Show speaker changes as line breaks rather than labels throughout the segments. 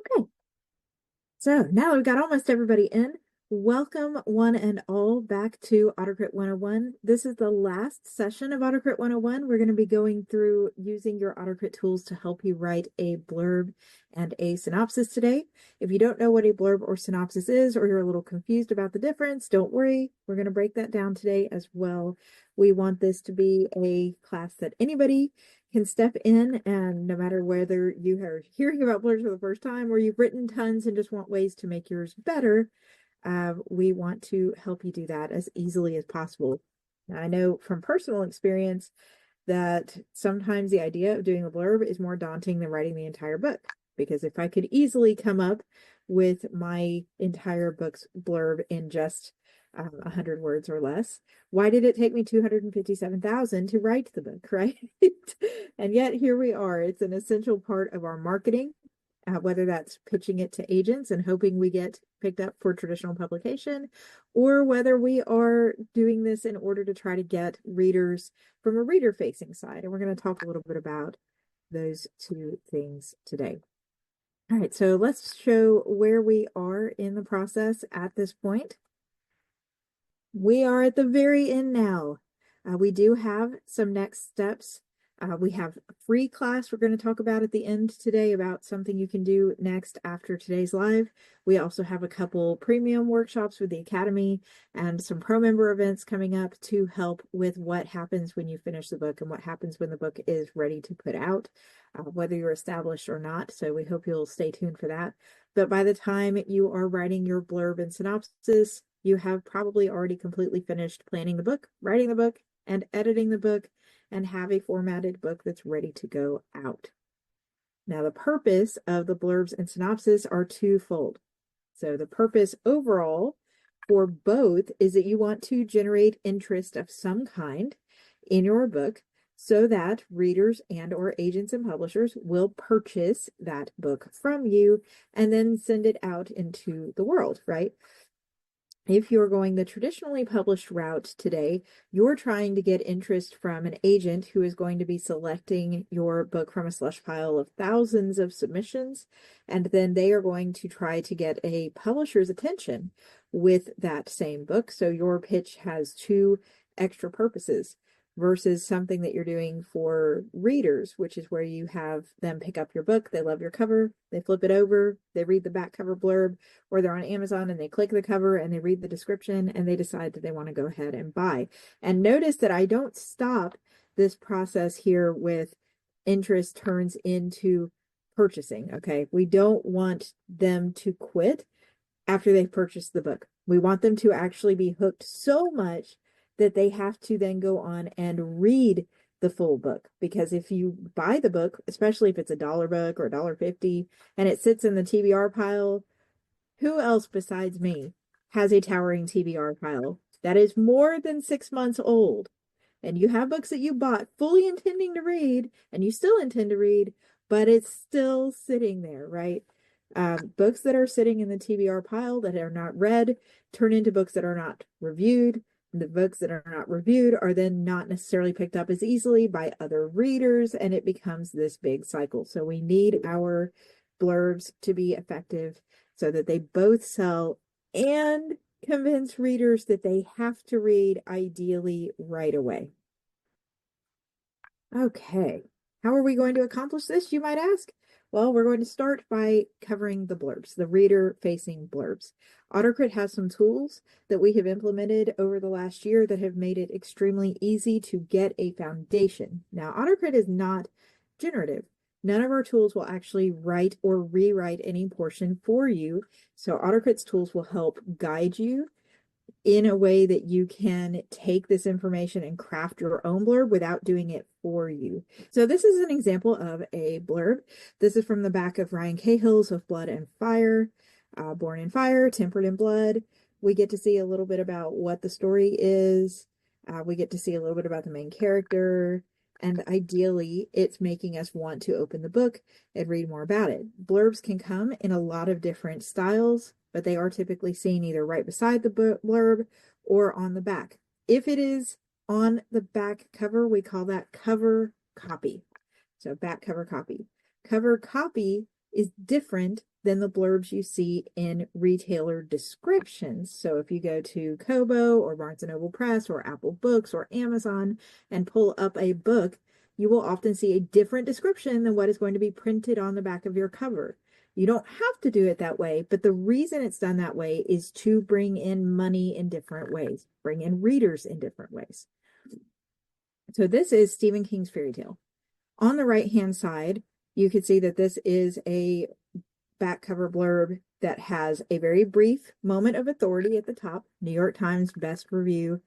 Okay, so now that we've got almost everybody in, welcome one and all back to AutoCrit 101. This is the last session of AutoCrit 101. We're going to be going through using your AutoCrit tools to help you write a blurb and a synopsis today. If you don't know what a blurb or synopsis is, or you're a little confused about the difference, don't worry. We're going to break that down today as well. We want this to be a class that anybody can step in, and no matter whether you are hearing about blurbs for the first time or you've written tons and just want ways to make yours better, we want to help you do that as easily as possible. Now, I know from personal experience that sometimes the idea of doing a blurb is more daunting than writing the entire book, because if I could easily come up with my entire book's blurb in just 100 words or less, why did it take me 257,000 to write the book, right? And yet here we are. It's an essential part of our marketing, whether that's pitching it to agents and hoping we get picked up for traditional publication, or whether we are doing this in order to try to get readers from a reader-facing side. And we're going to talk a little bit about those two things today. All right, so let's show where we are in the process at this point. We are at the very end now. We do have some next steps. We have a free class we're going to talk about at the end today about something you can do next after today's live. We also have a couple premium workshops with the Academy and some pro member events coming up to help with what happens when you finish the book and what happens when the book is ready to put out, whether you're established or not. So we hope you'll stay tuned for that. But by the time you are writing your blurb and synopsis, you have probably already completely finished planning the book, writing the book, and editing the book, and have a formatted book that's ready to go out. Now, the purpose of the blurbs and synopsis are twofold. So the purpose overall for both is that you want to generate interest of some kind in your book so that readers and or agents and publishers will purchase that book from you and then send it out into the world, right? If you're going the traditionally published route today, you're trying to get interest from an agent who is going to be selecting your book from a slush pile of thousands of submissions, and then they are going to try to get a publisher's attention with that same book. So your pitch has two extra purposes versus something that you're doing for readers, which is where you have them pick up your book, they love your cover, they flip it over, they read the back cover blurb, or they're on Amazon and they click the cover and they read the description and they decide that they want to go ahead and buy. And notice that I don't stop this process here with interest turns into purchasing, okay? We don't want them to quit after they've purchased the book. We want them to actually be hooked so much that they have to then go on and read the full book. Because if you buy the book, especially if it's $1 book or $1.50, and it sits in the TBR pile, who else besides me has a towering TBR pile that is more than 6 months old? And you have books that you bought fully intending to read, and you still intend to read, but it's still sitting there, right? Books that are sitting in the TBR pile that are not read turn into books that are not reviewed. The books that are not reviewed are then not necessarily picked up as easily by other readers, and it becomes this big cycle. So we need our blurbs to be effective so that they both sell and convince readers that they have to read, ideally right away. Okay, how are we going to accomplish this, you might ask? Well, we're going to start by covering the blurbs, the reader-facing blurbs. AutoCrit has some tools that we have implemented over the last year that have made it extremely easy to get a foundation. Now, AutoCrit is not generative. None of our tools will actually write or rewrite any portion for you. So AutoCrit's tools will help guide you in a way that you can take this information and craft your own blurb without doing it for you. So this is an example of a blurb. This is from the back of Ryan Cahill's of Blood and Fire, Born in Fire, Tempered in Blood. We get to see a little bit about what the story is. We get to see a little bit about the main character. And ideally, it's making us want to open the book and read more about it. Blurbs can come in a lot of different styles, but they are typically seen either right beside the blurb or on the back. If it is on the back cover, we call that cover copy. So back cover copy. Cover copy is different than the blurbs you see in retailer descriptions. So if you go to Kobo or Barnes & Noble Press or Apple Books or Amazon and pull up a book, you will often see a different description than what is going to be printed on the back of your cover. You don't have to do it that way, but the reason it's done that way is to bring in money in different ways, bring in readers in different ways. So this is Stephen King's fairy tale. On the right-hand side, you can see that this is a back cover blurb that has a very brief moment of authority at the top, New York Times Best Review,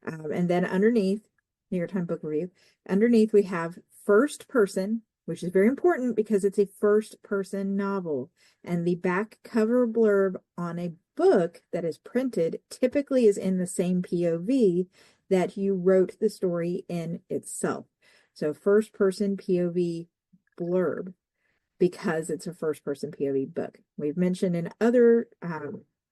and then underneath, New York Times Book Review, underneath we have first person, which is very important because it's a first person novel, and the back cover blurb on a book that is printed typically is in the same POV that you wrote the story in itself. So first person POV blurb, because it's a first person POV book. We've mentioned in other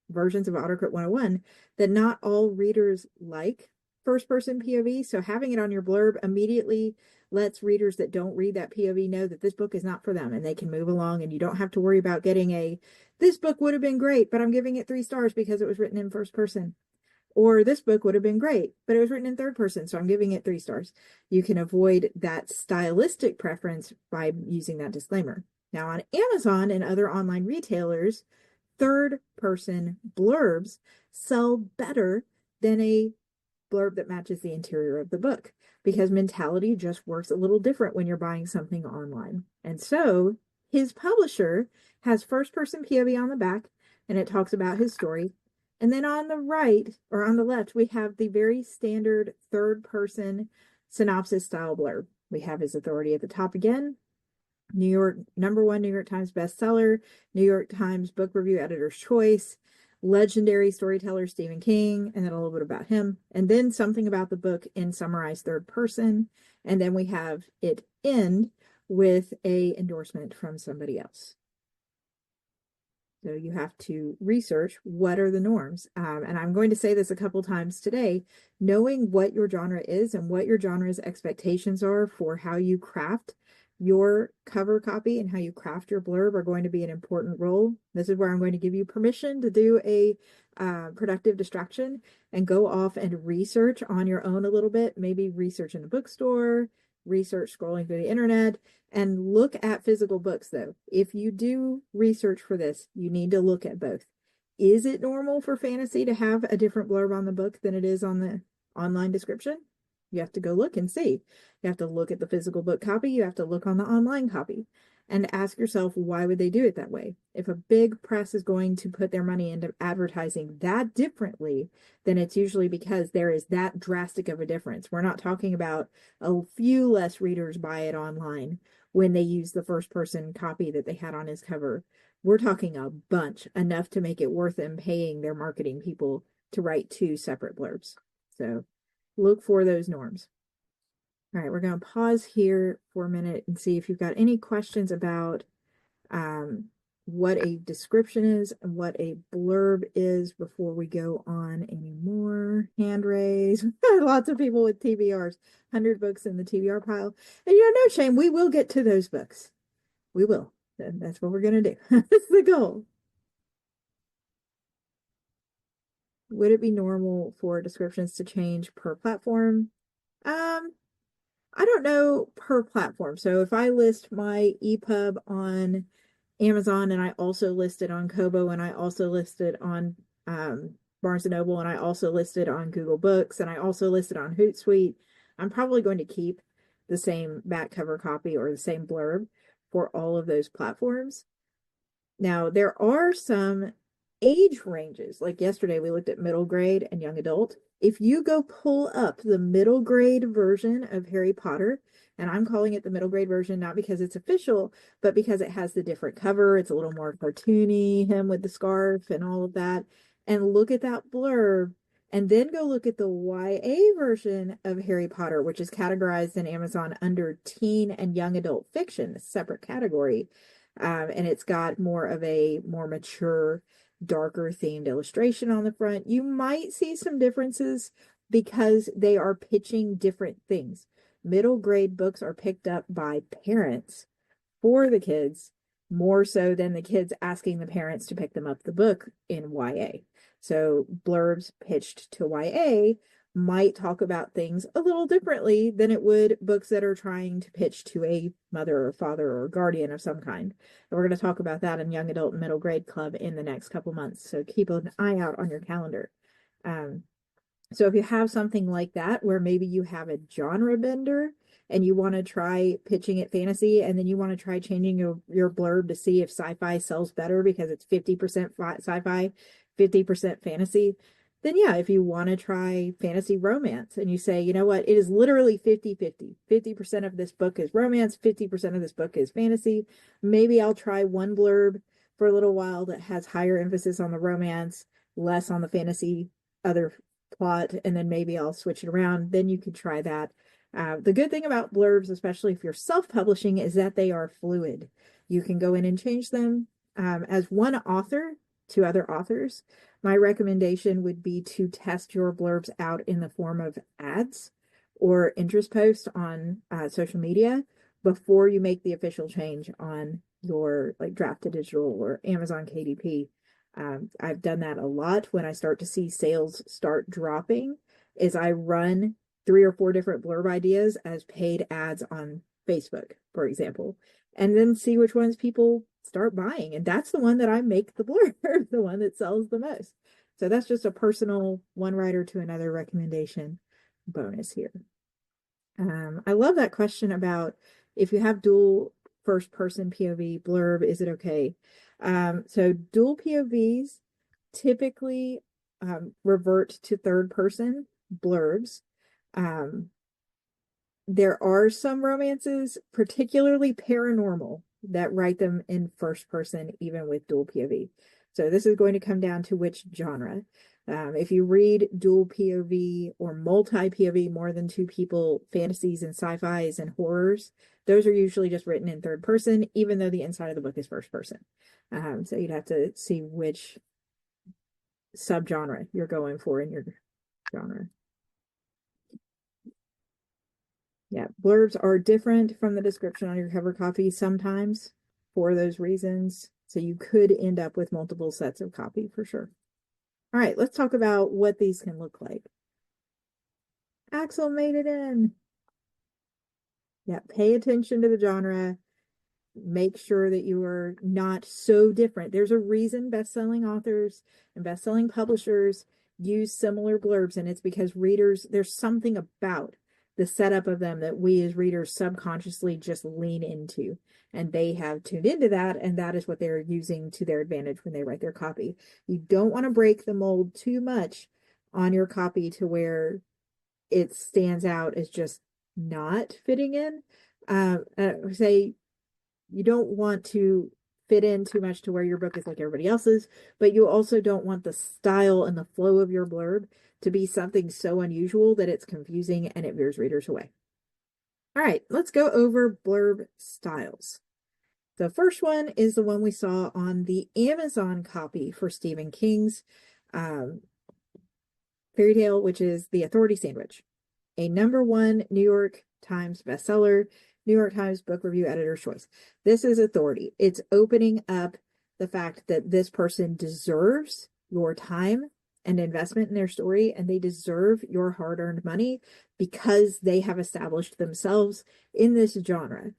versions of AutoCrit 101 that not all readers like first person POV. So having it on your blurb immediately lets readers that don't read that POV know that this book is not for them and they can move along, and you don't have to worry about getting this book would have been great, but I'm giving it 3 stars because it was written in first person. Or this book would have been great, but it was written in third person, so I'm giving it 3 stars. You can avoid that stylistic preference by using that disclaimer. Now on Amazon and other online retailers, third person blurbs sell better than a blurb that matches the interior of the book, because mentality just works a little different when you're buying something online. And so his publisher has first person POV on the back, and it talks about his story. And then on the right, or on the left, we have the very standard third person synopsis style blurb. We have his authority at the top again. New York, #1 New York Times bestseller, New York Times Book Review Editor's Choice, legendary storyteller Stephen King, and then a little bit about him, and then something about the book in summarized third person. And then we have it end with a endorsement from somebody else. So you have to research what are the norms. And I'm going to say this a couple times today, knowing what your genre is and what your genre's expectations are for how you craft your cover copy and how you craft your blurb are going to be an important role. This is where I'm going to give you permission to do a productive distraction and go off and research on your own a little bit, maybe research in the bookstore, research scrolling through the internet, and look at physical books though. If you do research for this, you need to look at both. Is it normal for fantasy to have a different blurb on the book than it is on the online description? You have to go look and see. You have to look at the physical book copy. You have to look on the online copy and ask yourself, why would they do it that way? If a big press is going to put their money into advertising that differently, then it's usually because there is that drastic of a difference. We're not talking about a few less readers buy it online when they use the first person copy that they had on his cover. We're talking a bunch, enough to make it worth them paying their marketing people to write 2 separate blurbs. So look for those norms. All right, we're going to pause here for a minute and see if you've got any questions about what a description is and what a blurb is before we go on any more. Hand raise. Lots of people with TBRs, 100 books in the TBR pile. And no shame, we will get to those books. We will. That's what we're going to do. That's the goal. Would it be normal for descriptions to change per platform? I don't know per platform. So if I list my EPUB on Amazon and I also list it on Kobo and I also list it on Barnes & Noble and I also list it on Google Books and I also list it on Hootsuite, I'm probably going to keep the same back cover copy or the same blurb for all of those platforms. Now, there are some age ranges. Like yesterday, we looked at middle grade and young adult. If you go pull up the middle grade version of Harry Potter, and I'm calling it the middle grade version, not because it's official, but because it has the different cover. It's a little more cartoony, him with the scarf and all of that. And look at that blurb. And then go look at the YA version of Harry Potter, which is categorized in Amazon under teen and young adult fiction, a separate category. And it's got more of a more mature, darker themed illustration on the front. You might see some differences because they are pitching different things. Middle grade books are picked up by parents for the kids. more so than the kids asking the parents to pick them up the book in YA. So blurbs pitched to YA might talk about things a little differently than it would books that are trying to pitch to a mother or father or guardian of some kind. And we're going to talk about that in Young Adult and Middle Grade Club in the next couple months. So keep an eye out on your calendar. So if you have something like that, where maybe you have a genre bender and you want to try pitching it fantasy, and then you want to try changing your blurb to see if sci-fi sells better because it's 50% sci-fi, 50% fantasy, then yeah, if you want to try fantasy romance and you say, you know what, it is literally 50-50. 50% of this book is romance, 50% of this book is fantasy. Maybe I'll try one blurb for a little while that has higher emphasis on the romance, less on the fantasy, other plot, and then maybe I'll switch it around. Then you could try that. The good thing about blurbs, especially if you're self-publishing, is that they are fluid. You can go in and change them as one author to other authors. My recommendation would be to test your blurbs out in the form of ads or interest posts on social media before you make the official change on your like draft to digital or Amazon KDP. I've done that a lot when I start to see sales start dropping, is I run 3 or 4 different blurb ideas as paid ads on Facebook, for example, and then see which ones people start buying. And that's the one that I make the blurb, the one that sells the most. So that's just a personal one writer to another recommendation bonus here. I love that question about if you have dual first person POV blurb, is it okay? So dual POVs typically revert to third person blurbs. There are some romances, particularly paranormal, that write them in first person, even with dual POV. So this is going to come down to which genre. If you read dual POV or multi POV, more than 2 people, fantasies and sci-fis and horrors, those are usually just written in third person, even though the inside of the book is first person. So you'd have to see which subgenre you're going for in your genre. Yeah, blurbs are different from the description on your cover copy sometimes for those reasons. So you could end up with multiple sets of copy for sure. All right, let's talk about what these can look like. Axel made it in. Yeah, pay attention to the genre. Make sure that you are not so different. There's a reason best-selling authors and best-selling publishers use similar blurbs, and it's because readers, there's something about the setup of them that we as readers subconsciously just lean into, and they have tuned into that, and that is what they're using to their advantage when they write their copy. You don't want to break the mold too much on your copy to where it stands out as just not fitting in. Say you don't want to fit in too much to where your book is like everybody else's, but you also don't want the style and the flow of your blurb to be something so unusual that it's confusing and it veers readers away. All right, let's go over blurb styles. The first one is the one we saw on the Amazon copy for Stephen King's fairy tale, which is The Authority Sandwich, a #1 New York Times bestseller, New York Times Book Review Editor's Choice. This is authority. It's opening up the fact that this person deserves your time and investment in their story, and they deserve your hard-earned money because they have established themselves in this genre.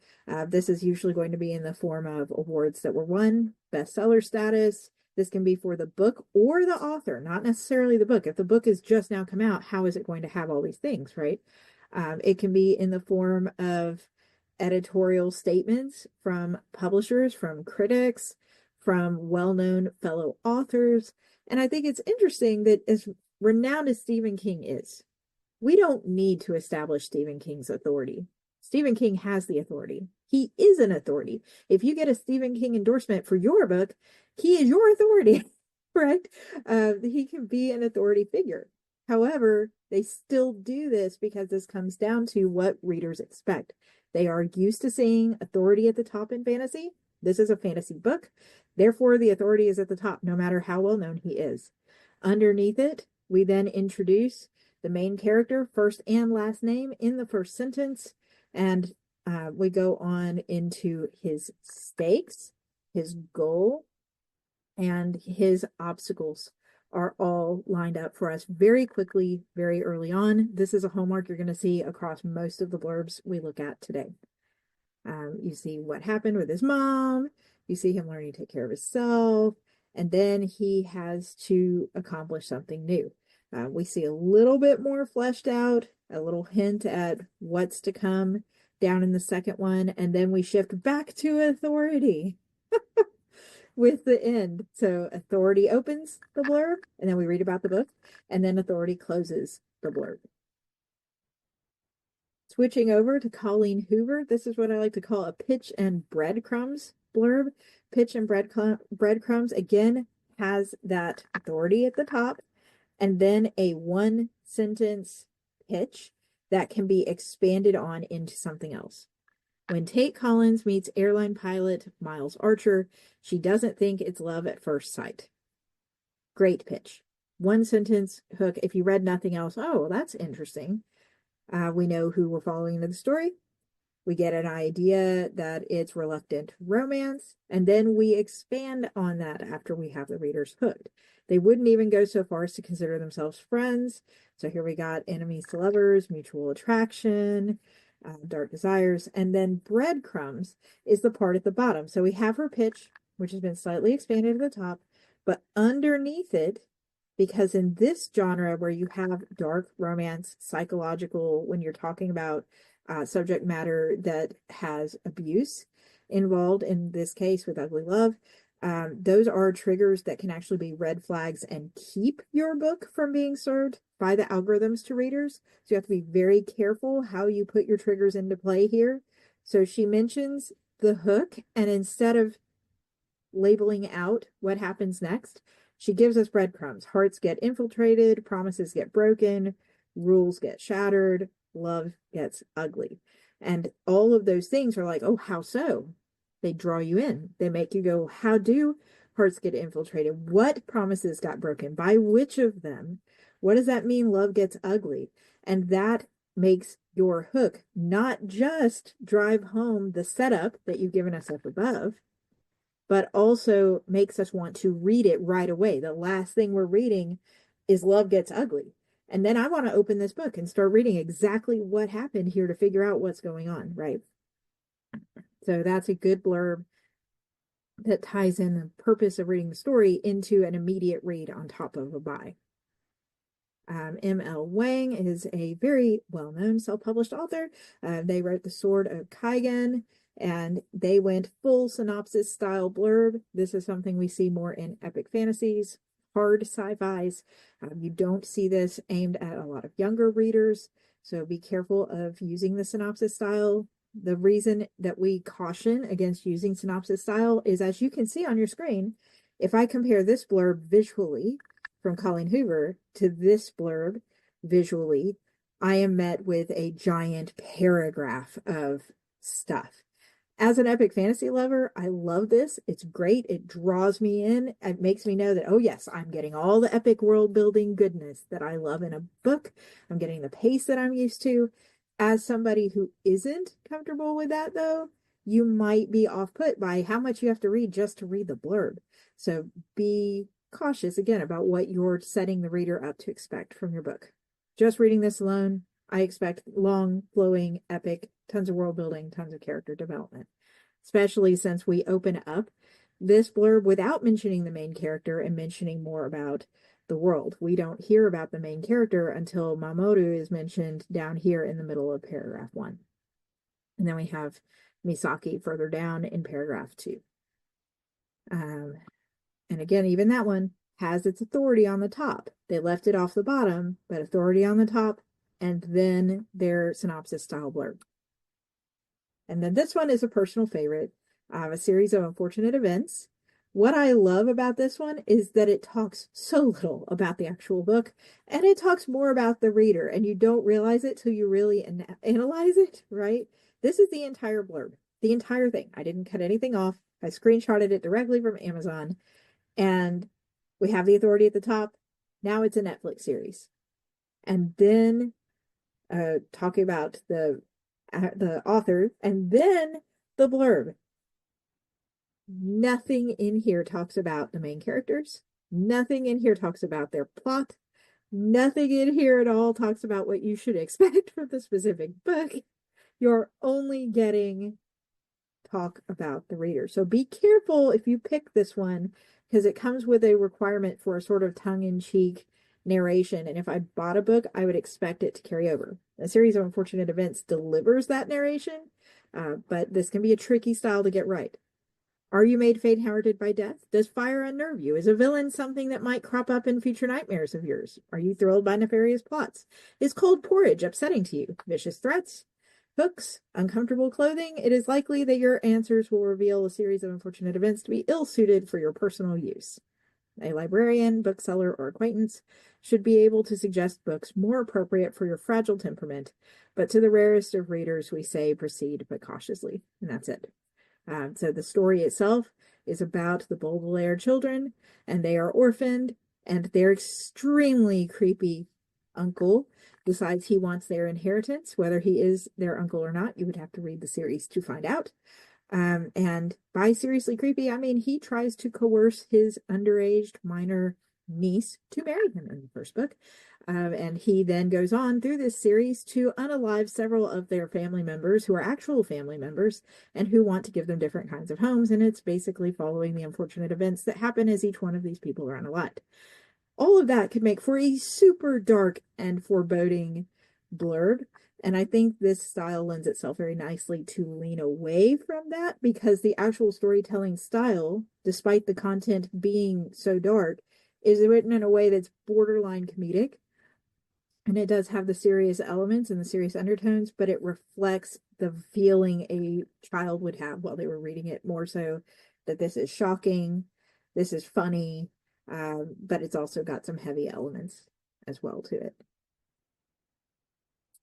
This is usually going to be in the form of awards that were won, bestseller status. This can be for the book or the author, not necessarily the book. If the book has just now come out, how is it going to have all these things, right? It can be in the form of editorial statements from publishers, from critics, from well-known fellow authors. And I think it's interesting that as renowned as Stephen King is, we don't need to establish Stephen King's authority. Stephen King has the authority. He is an authority. If you get a Stephen King endorsement for your book, he is your authority, right? He can be an authority figure. However, they still do this because this comes down to what readers expect. They are used to seeing authority at the top in fantasy. This is a fantasy book. Therefore, the authority is at the top, no matter how well known he is. Underneath it, we then introduce the main character, first and last name in the first sentence, and we go on into his stakes his goal, and his obstacles are all lined up for us very quickly, very early on. This is a hallmark you're going to see across most of the blurbs we look at today. You see what happened with his mom. You see him learning to take care of himself. And then he has to accomplish something new. We see a little bit more fleshed out, a little hint at what's to come down in the second one. And then we shift back to authority with the end. So authority opens the blurb, and then we read about the book, and then authority closes the blurb. Switching over to Colleen Hoover, this is what I like to call a pitch and breadcrumbs blurb. Pitch and breadcrumbs, again, has that authority at the top, and then a one-sentence pitch that can be expanded on into something else. When Tate Collins meets airline pilot Miles Archer, she doesn't think it's love at first sight. Great pitch. One sentence hook. If you read nothing else, oh, that's interesting. We know who we're following in the story. We get an idea that it's reluctant romance, and then we expand on that after we have the readers hooked. They wouldn't even go so far as to consider themselves friends. So here we got enemies to lovers, mutual attraction, dark desires, and then breadcrumbs is the part at the bottom. So we have her pitch, which has been slightly expanded at the top, but underneath it, because in this genre where you have dark romance, psychological, when you're talking about subject matter that has abuse involved, in this case with ugly love, those are triggers that can actually be red flags and keep your book from being served by the algorithms to readers. So you have to be very careful how you put your triggers into play here. So she mentions the hook, and instead of labeling out what happens next, she gives us breadcrumbs. Hearts get infiltrated, promises get broken, rules get shattered, love gets ugly. And all of those things are like, oh, how so? They draw you in. They make you go, how do hearts get infiltrated? What promises got broken? By which of them? What does that mean love gets ugly? And that makes your hook not just drive home the setup that you've given us up above, but also makes us want to read it right away. The last thing we're reading is love gets ugly. And then I want to open this book and start reading exactly what happened here to figure out what's going on, right? So that's a good blurb that ties in the purpose of reading the story into an immediate read on top of a buy. M.L. Wang is a very well-known self-published author. They wrote The Sword of Kaigen, and they went full synopsis style blurb. This is something we see more in epic fantasies, hard sci-fis. You don't see this aimed at a lot of younger readers, so be careful of using the synopsis style. The reason that we caution against using synopsis style is, as you can see on your screen, if I compare this blurb visually from Colleen Hoover to this blurb visually, I am met with a giant paragraph of stuff. As an epic fantasy lover, I love this. It's great. It draws me in. It makes me know that, oh yes, I'm getting all the epic world building goodness that I love in a book. I'm getting the pace that I'm used to. As somebody who isn't comfortable with that, though, you might be off-put by how much you have to read just to read the blurb. So be cautious, again, about what you're setting the reader up to expect from your book. Just reading this alone, I expect long, flowing, epic, tons of world building, tons of character development, especially since we open up this blurb without mentioning the main character and mentioning more about the world. We don't hear about the main character until Mamoru is mentioned down here in the middle of paragraph 1. And then we have Misaki further down in paragraph 2. And again, even that one has its authority on the top. They left it off the bottom, but authority on the top, and then their synopsis style blurb. And then this one is a personal favorite, a series of unfortunate events. What I love about this one is that it talks so little about the actual book, and it talks more about the reader, and you don't realize it till you really analyze it, right? This is the entire blurb, the entire thing. I didn't cut anything off. I screenshotted it directly from Amazon, and we have the authority at the top. Now it's a Netflix series. And then talking about the author, and then the blurb. Nothing in here talks about the main characters. Nothing in here talks about their plot. Nothing in here at all talks about what you should expect from the specific book. You're only getting talk about the reader. So be careful if you pick this one, because it comes with a requirement for a sort of tongue-in-cheek narration. And if I bought a book, I would expect it to carry over. A series of unfortunate events delivers that narration, but this can be a tricky style to get right. Are you made faint-hearted by death? Does fire unnerve you? Is a villain something that might crop up in future nightmares of yours? Are you thrilled by nefarious plots? Is cold porridge upsetting to you? Vicious threats? Hooks? Uncomfortable clothing? It is likely that your answers will reveal a series of unfortunate events to be ill-suited for your personal use. A librarian, bookseller, or acquaintance should be able to suggest books more appropriate for your fragile temperament, but to the rarest of readers, we say proceed but cautiously. And that's it. So the story itself is about the Baudelaire children, and they are orphaned, and their extremely creepy uncle decides he wants their inheritance. Whether he is their uncle or not, you would have to read the series to find out. And by seriously creepy, I mean he tries to coerce his underage minor niece to marry him in the first book. And he then goes on through this series to unalive several of their family members who are actual family members and who want to give them different kinds of homes. And it's basically following the unfortunate events that happen as each one of these people are unalived. All of that could make for a super dark and foreboding blurb. And I think this style lends itself very nicely to lean away from that, because the actual storytelling style, despite the content being so dark, is written in a way that's borderline comedic. And it does have the serious elements and the serious undertones, but it reflects the feeling a child would have while they were reading it, more so that this is shocking, this is funny, but it's also got some heavy elements as well to it.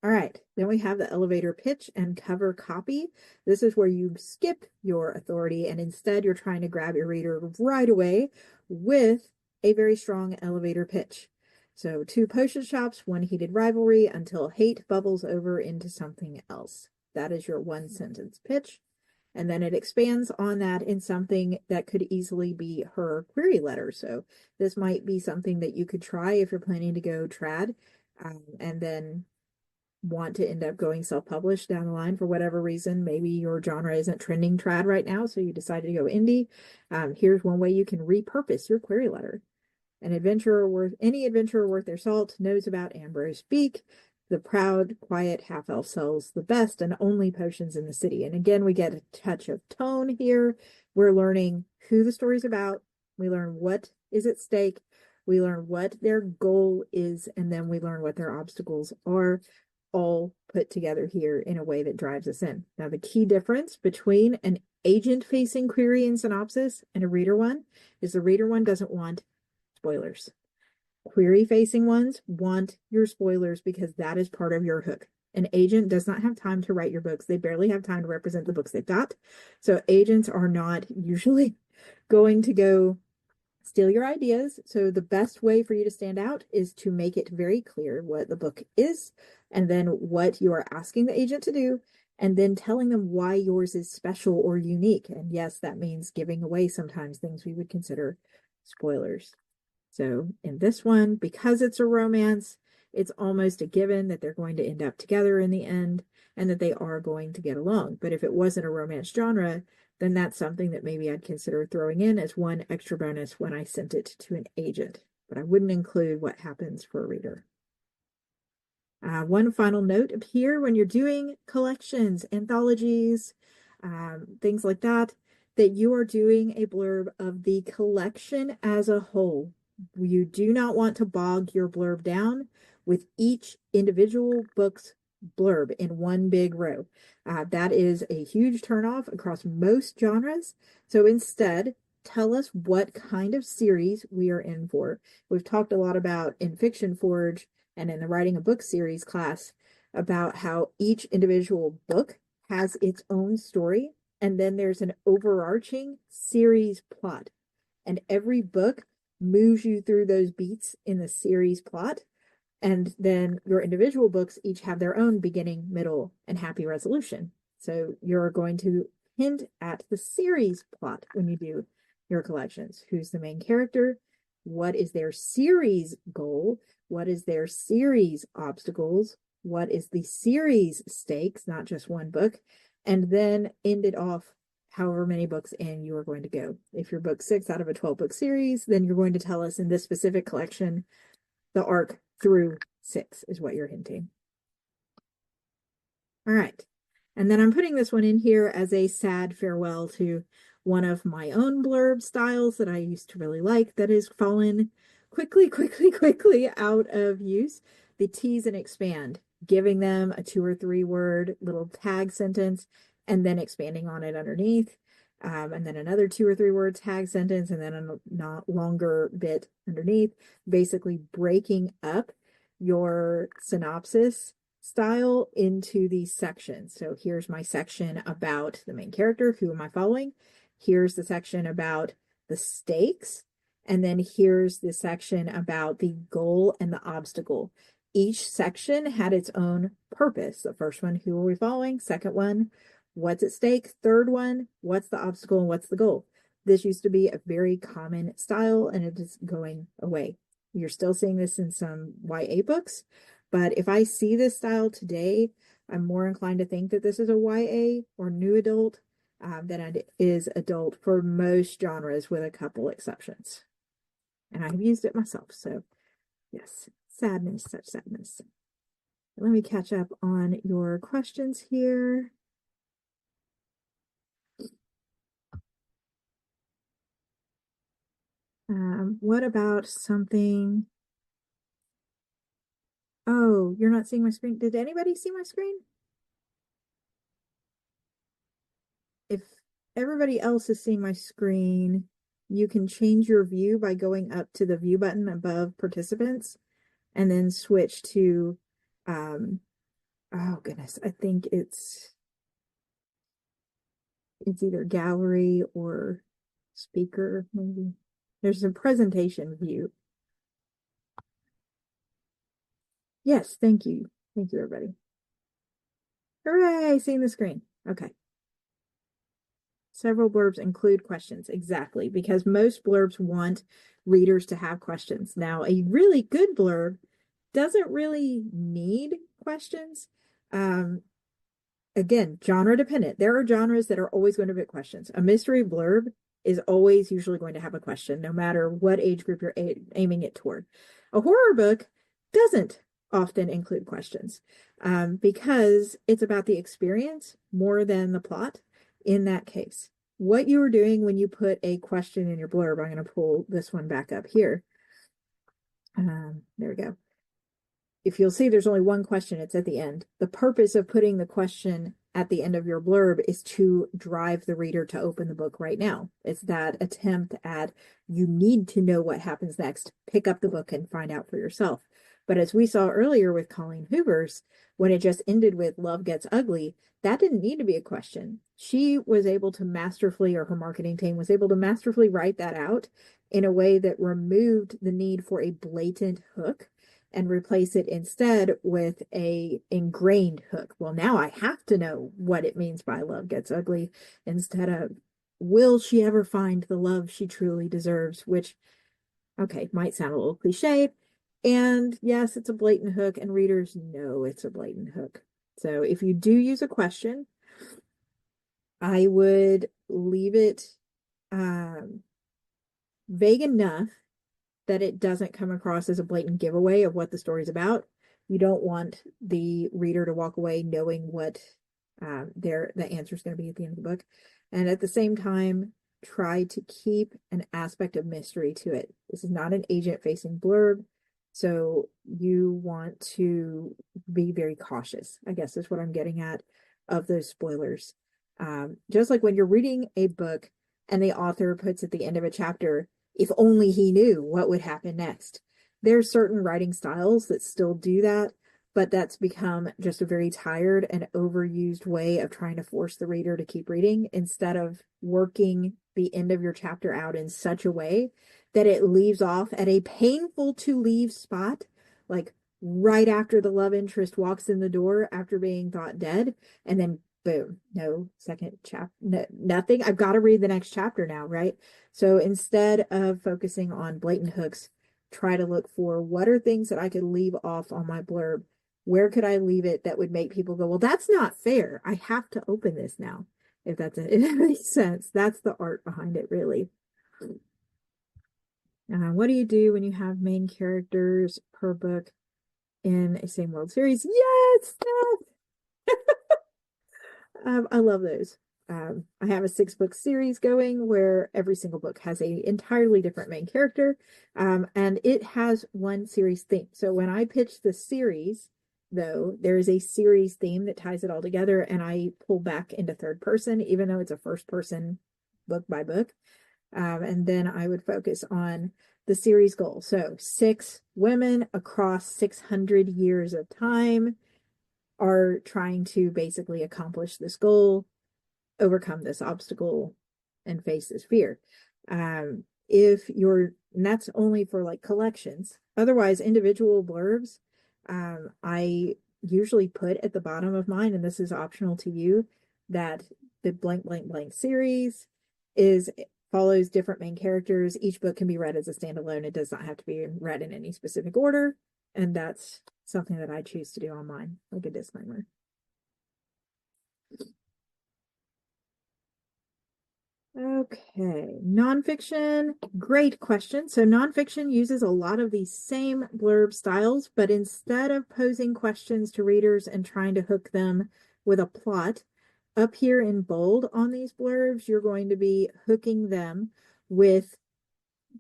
All right, then we have the elevator pitch and cover copy. This is where you skip your authority and instead you're trying to grab your reader right away with a very strong elevator pitch. So 2 potion shops, 1 heated rivalry until hate bubbles over into something else. That is your 1-sentence pitch. And then it expands on that in something that could easily be her query letter. So this might be something that you could try if you're planning to go trad, and then want to end up going self-published down the line for whatever reason. Maybe your genre isn't trending trad right now, so you decided to go indie. Here's one way you can repurpose your query letter. Any adventurer worth their salt knows about Ambrose Beak. The proud, quiet half-elf sells the best and only potions in the city. And again, we get a touch of tone here. We're learning who the story's about. We learn what is at stake. We learn what their goal is, and then we learn what their obstacles are, all put together here in a way that drives us in. Now, the key difference between an agent-facing query and synopsis and a reader one is the reader one doesn't want spoilers. Query-facing ones want your spoilers because that is part of your hook. An agent does not have time to write your books. They barely have time to represent the books they've got. So agents are not usually going to go steal your ideas. So the best way for you to stand out is to make it very clear what the book is, and then what you are asking the agent to do, and then telling them why yours is special or unique. And yes, that means giving away sometimes things we would consider spoilers. So in this one, because it's a romance, it's almost a given that they're going to end up together in the end and that they are going to get along. But if it wasn't a romance genre, then that's something that maybe I'd consider throwing in as one extra bonus when I sent it to an agent. But I wouldn't include what happens for a reader. One final note up here, when you're doing collections, anthologies, things like that, that you are doing a blurb of the collection as a whole. You do not want to bog your blurb down with each individual book's blurb in one big row. That is a huge turnoff across most genres. So instead, tell us what kind of series we are in for. We've talked a lot about in Fiction Forge and in the Writing a Book series class about how each individual book has its own story, and then there's an overarching series plot. And every book moves you through those beats in the series plot. And then your individual books each have their own beginning, middle, and happy resolution. So you're going to hint at the series plot when you do your collections. Who's the main character? What is their series goal? What is their series obstacles? What is the series stakes, not just one book? And then end it off however many books in you are going to go. If you're book 6 out of a 12-book series, then you're going to tell us in this specific collection, the arc through 6 is what you're hinting. All right. And then I'm putting this one in here as a sad farewell to one of my own blurb styles that I used to really like that has fallen quickly out of use. The tease and expand, giving them a 2 or 3 word little tag sentence and then expanding on it underneath. And then another 2 or 3 word tag sentence and then a not longer bit underneath, basically breaking up your synopsis style into these sections. So here's my section about the main character. Who am I following? Here's the section about the stakes. And then here's the section about the goal and the obstacle. Each section had its own purpose. The first one, who are we following? Second one, what's at stake? Third one, what's the obstacle and what's the goal? This used to be a very common style and it is going away. You're still seeing this in some YA books, but if I see this style today, I'm more inclined to think that this is a YA or new adult than it is adult for most genres, with a couple exceptions. And I've used it myself, so yes, sadness, such sadness. Let me catch up on your questions here. What about something? Oh, you're not seeing my screen. Did anybody see my screen? If everybody else is seeing my screen, you can change your view by going up to the view button above participants and then switch to, oh goodness, I think it's either gallery or speaker, maybe. There's a presentation view. Yes, thank you. Thank you, everybody. Hooray, seeing the screen. Okay. Several blurbs include questions. Exactly, because most blurbs want readers to have questions. Now, a really good blurb doesn't really need questions. Again, genre dependent. There are genres that are always going to get questions. A mystery blurb is always usually going to have a question, no matter what age group you're aiming it toward. A horror book doesn't often include questions because it's about the experience more than the plot in that case. What you were doing when you put a question in your blurb, I'm going to pull this one back up here. There we go. If you'll see, there's only one question. It's at the end. The purpose of putting the question at the end of your blurb is to drive the reader to open the book right now. It's that attempt at, you need to know what happens next. Pick up the book and find out for yourself. But as we saw earlier with Colleen Hoover's, when it just ended with love gets ugly, that didn't need to be a question. She was able to masterfully, or her marketing team was able to masterfully write that out in a way that removed the need for a blatant hook and replace it instead with a ingrained hook. Well, now I have to know what it means by love gets ugly, instead of, will she ever find the love she truly deserves? Which, okay, might sound a little cliche. And yes, it's a blatant hook, and readers know it's a blatant hook. So if you do use a question, I would leave it vague enough that it doesn't come across as a blatant giveaway of what the story's about. You don't want the reader to walk away knowing what the answer is going to be at the end of the book. And at the same time, try to keep an aspect of mystery to it. This is not an agent-facing blurb, so you want to be very cautious, I guess is what I'm getting at, of those spoilers. Just like when you're reading a book and the author puts at the end of a chapter, if only he knew what would happen next. There's certain writing styles that still do that, but that's become just a very tired and overused way of trying to force the reader to keep reading, instead of working the end of your chapter out in such a way that it leaves off at a painful to leave spot, like right after the love interest walks in the door after being thought dead, and then boom, no second chapter, no, nothing. I've got to read the next chapter now, right? So instead of focusing on blatant hooks, try to look for what are things that I could leave off on my blurb. Where could I leave it that would make people go, well, that's not fair. I have to open this now. If if that makes sense. That's the art behind it, really. What do you do when you have main characters per book in a same world series? Yes, I love those. I have a 6-book series going where every single book has a entirely different main character, and it has one series theme. So when I pitch the series, though, there is a series theme that ties it all together, and I pull back into third person, even though it's a first person book by book. And then I would focus on the series goal. So 6 women across 600 years of time are trying to basically accomplish this goal, overcome this obstacle, and face this fear. If you're, and that's only for like collections. Otherwise, individual blurbs, I usually put at the bottom of mine, and this is optional to you, that the blank, blank, blank series follows different main characters. Each book can be read as a standalone. It does not have to be read in any specific order. And that's something that I choose to do on mine, like a disclaimer. Okay, nonfiction, great question. So nonfiction uses a lot of these same blurb styles, but instead of posing questions to readers and trying to hook them with a plot, up here in bold on these blurbs, you're going to be hooking them with,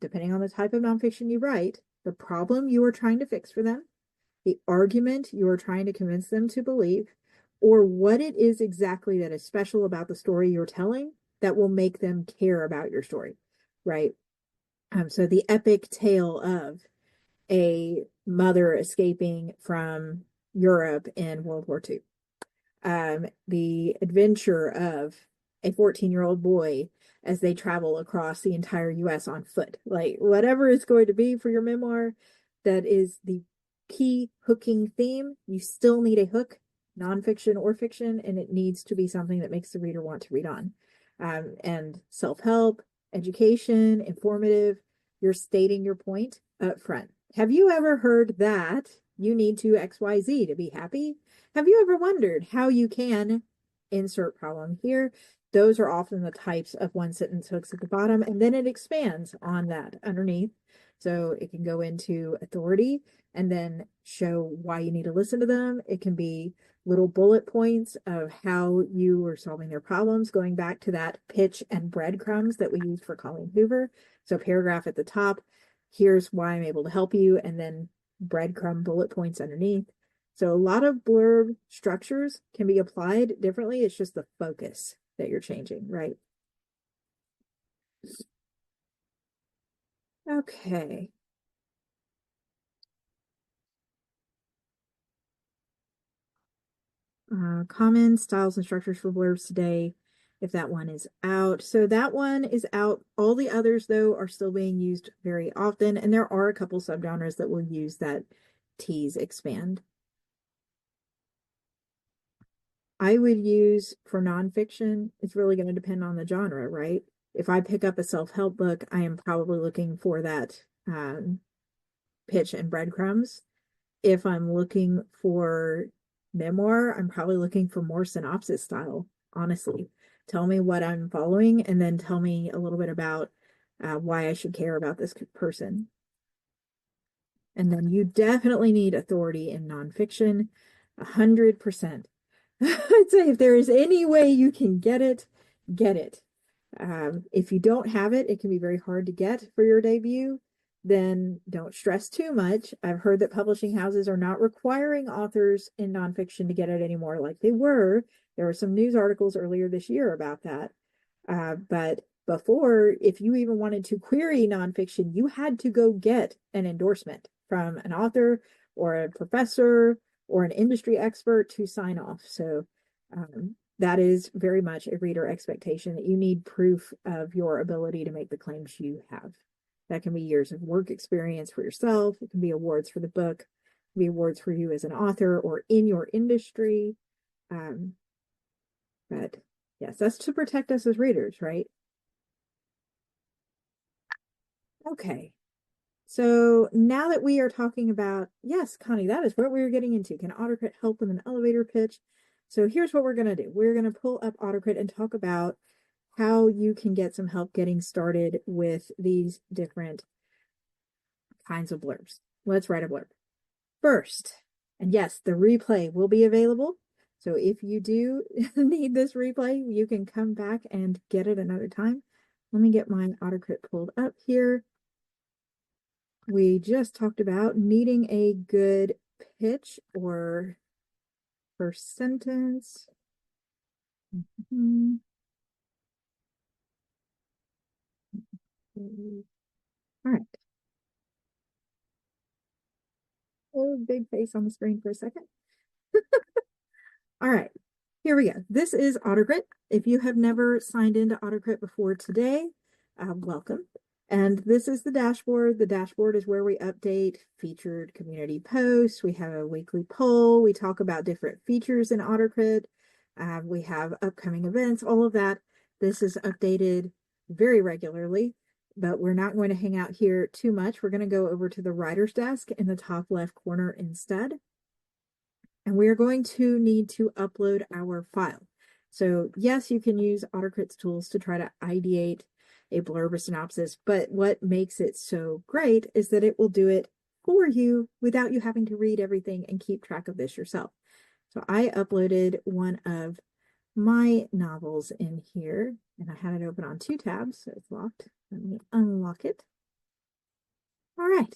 depending on the type of nonfiction you write, the problem you are trying to fix for them, the argument you are trying to convince them to believe, or what it is exactly that is special about the story you're telling that will make them care about your story, right? So the epic tale of a mother escaping from Europe in World War II. The adventure of a 14-year-old boy as they travel across the entire US on foot. Like whatever it's going to be for your memoir, that is the key hooking theme. You still need a hook, nonfiction or fiction, and it needs to be something that makes the reader want to read on. And self-help, education, informative, you're stating your point up front. Have you ever heard that you need to XYZ to be happy? Have you ever wondered how you can insert problem here? Those are often the types of one sentence hooks at the bottom, and then it expands on that underneath. So it can go into authority and then show why you need to listen to them. It can be little bullet points of how you are solving their problems, going back to that pitch and breadcrumbs that we used for Colleen Hoover. So paragraph at the top, here's why I'm able to help you, and then breadcrumb bullet points underneath. So a lot of blurb structures can be applied differently. It's just the focus that you're changing, right? Okay. Common styles and structures for blurbs today, if that one is out. So that one is out. All the others, though, are still being used very often, and there are a couple subgenres that will use that tease expand. I would use for nonfiction, it's really going to depend on the genre, right? If I pick up a self-help book, I am probably looking for that pitch and breadcrumbs. If I'm looking for memoir, I'm probably looking for more synopsis style, honestly. Tell me what I'm following and then tell me a little bit about why I should care about this person. And then you definitely need authority in nonfiction, 100%. I'd say if there is any way you can get it, get it. If you don't have it, it can be very hard to get for your debut. Then don't stress too much. I've heard that publishing houses are not requiring authors in nonfiction to get it anymore like they were. There were some news articles earlier this year about that. But before, if you even wanted to query nonfiction, you had to go get an endorsement from an author or a professor or an industry expert to sign off. So that is very much a reader expectation that you need proof of your ability to make the claims you have. That can be years of work experience for yourself. It can be awards for the book. It can be awards for you as an author or in your industry. But yes, that's to protect us as readers, right? Okay. So now that we are talking about, yes, Connie, that is what we were getting into. Can AutoCrit help with an elevator pitch? So here's what we're going to do. We're going to pull up AutoCrit and talk about how you can get some help getting started with these different kinds of blurbs. Let's write a blurb. First, and yes, the replay will be available. So if you do need this replay, you can come back and get it another time. Let me get my AutoCrit pulled up here. We just talked about needing a good pitch or first sentence. Mm-hmm. All right. Oh, big face on the screen for a second. All right, here we go. This is AutoCrit. If you have never signed into AutoCrit before today, welcome. And this is the dashboard. The dashboard is where we update featured community posts. We have a weekly poll. We talk about different features in AutoCrit. We have upcoming events, all of that. This is updated very regularly, but we're not going to hang out here too much. We're going to go over to the writer's desk in the top left corner instead. And we are going to need to upload our file. So yes, you can use AutoCrit's tools to try to ideate a blurb or synopsis, but what makes it so great is that it will do it for you without you having to read everything and keep track of this yourself. So I uploaded one of my novels in here, and I had it open on 2 tabs, so it's locked. Let me unlock it. All right,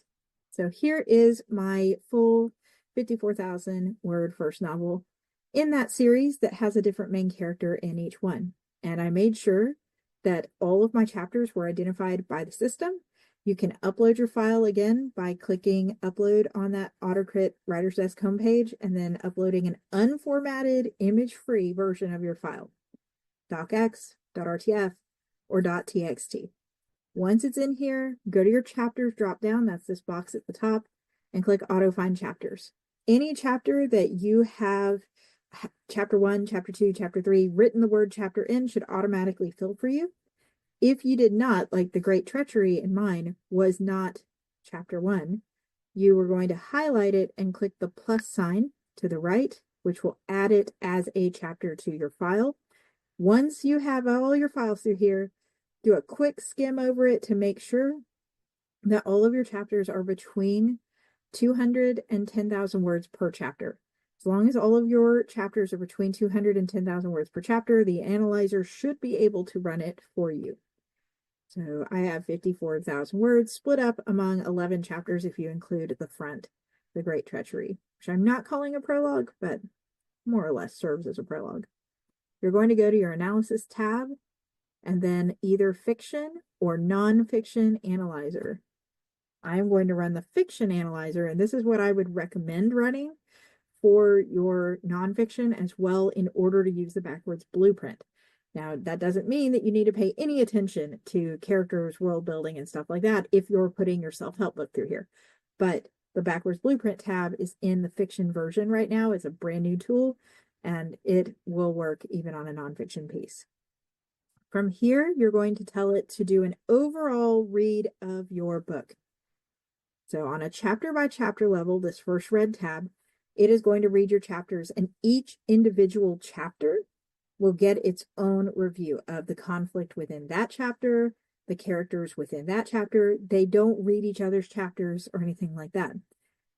so here is my full 54,000 word first novel in that series that has a different main character in each one. And I made sure that all of my chapters were identified by the system. You can upload your file again by clicking upload on that AutoCrit Writer's Desk homepage and then uploading an unformatted image-free version of your file, docx, .rtf, or .txt. Once it's in here, go to your chapters drop down, that's this box at the top, and click auto find chapters. Any chapter that you have, chapter 1, chapter 2, chapter 3, written the word chapter in should automatically fill for you. If you did not, like The Great Treachery in mine was not chapter 1, you were going to highlight it and click the plus sign to the right, which will add it as a chapter to your file. Once you have all your files through here, do a quick skim over it to make sure that all of your chapters are between 200 and 10,000 words per chapter. As long as all of your chapters are between 200 and 10,000 words per chapter, the analyzer should be able to run it for you. So I have 54,000 words split up among 11 chapters if you include the front, The Great Treachery, which I'm not calling a prologue, but more or less serves as a prologue. You're going to go to your analysis tab and then either fiction or nonfiction analyzer. I'm going to run the fiction analyzer, and this is what I would recommend running for your nonfiction as well in order to use the backwards blueprint. Now, that doesn't mean that you need to pay any attention to characters, world building, and stuff like that if you're putting your self-help book through here. But the backwards blueprint tab is in the fiction version right now. It's a brand new tool, and it will work even on a nonfiction piece. From here, you're going to tell it to do an overall read of your book. So on a chapter by chapter level, this first red tab, it is going to read your chapters, and each individual chapter will get its own review of the conflict within that chapter, the characters within that chapter. They don't read each other's chapters or anything like that.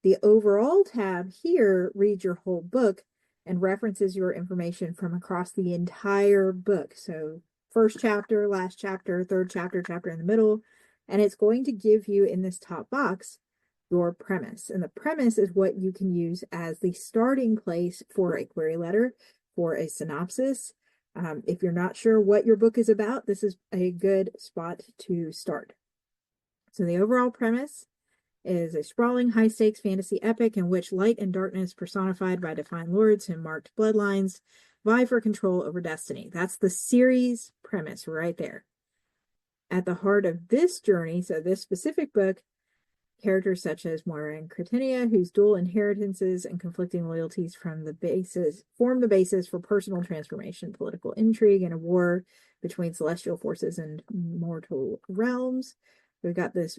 The overall tab here reads your whole book and references your information from across the entire book. So first chapter, last chapter, third chapter, chapter in the middle, and it's going to give you in this top box your premise. And the premise is what you can use as the starting place for a query letter, for a synopsis. If you're not sure what your book is about, this is a good spot to start. So the overall premise is a sprawling, high-stakes fantasy epic in which light and darkness, personified by defined lords and marked bloodlines, vie for control over destiny. That's the series premise right there. At the heart of this journey, so this specific book, characters such as Moira and Cretinia, whose dual inheritances and conflicting loyalties form the basis for personal transformation, political intrigue, and a war between celestial forces and mortal realms. We've got this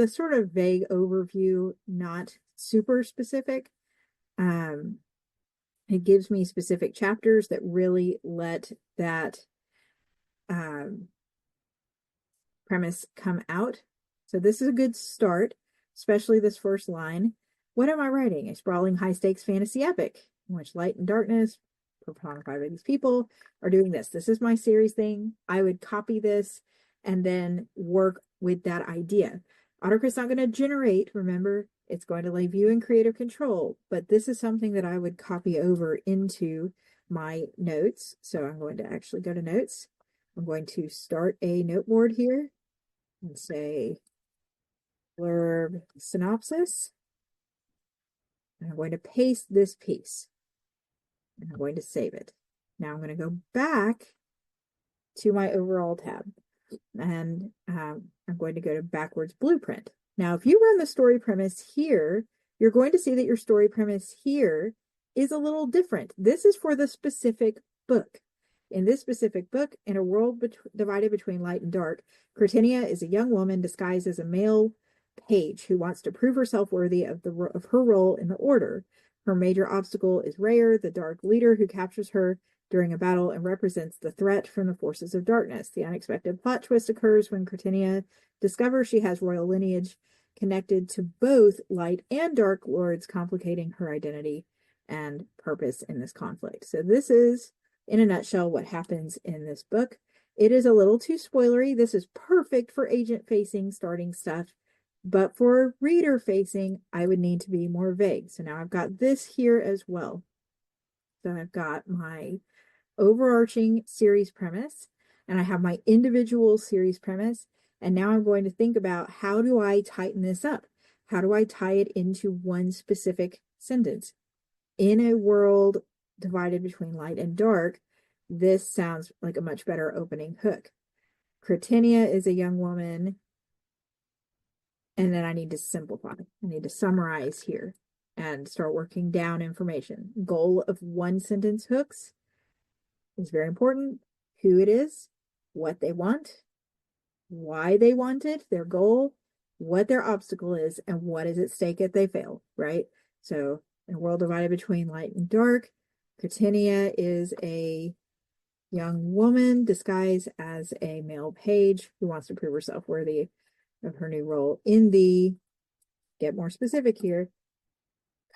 sort of vague overview, not super specific. It gives me specific chapters that really let that premise come out. So this is a good start, especially this first line. What am I writing? A sprawling high-stakes fantasy epic in which light and darkness, personified by these people, are doing this. This is my series thing. I would copy this and then work with that idea. AutoCrit's not going to generate, remember, it's going to leave you in creative control, but this is something that I would copy over into my notes. So I'm going to actually go to notes. I'm going to start a note board here and say blurb synopsis. And I'm going to paste this piece. And I'm going to save it. Now I'm going to go back to my overall tab. And I'm going to go to backwards blueprint. Now, if you run the story premise here, you're going to see that your story premise here is a little different. This is for the specific book. In this specific book, in a world divided between light and dark, Cretinia is a young woman disguised as a male page who wants to prove herself worthy of her role in the order. Her major obstacle is Rayr, the dark leader who captures her during a battle and represents the threat from the forces of darkness. The unexpected plot twist occurs when Cretinia discovers she has royal lineage connected to both light and dark lords, complicating her identity and purpose in this conflict. So this is, in a nutshell, what happens in this book. It is a little too spoilery. This is perfect for agent-facing starting stuff, but for reader-facing, I would need to be more vague. So now I've got this here as well. So I've got my overarching series premise, and I have my individual series premise, and now I'm going to think about, how do I tighten this up? How do I tie it into one specific sentence? In a world divided between light and dark, this sounds like a much better opening hook. Cretinia is a young woman, and then I need to simplify. I need to summarize here and start working down information. Goal of one sentence hooks is very important. Who it is, what they want, why they want it, their goal, what their obstacle is, and what is at stake if they fail, right? So in a world divided between light and dark, Cretinia is a young woman disguised as a male page who wants to prove herself worthy of her new role in the, get more specific here,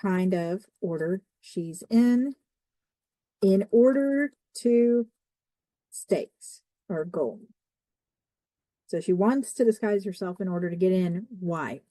kind of order she's in order to stakes or goal. So she wants to disguise herself in order to get in. Why?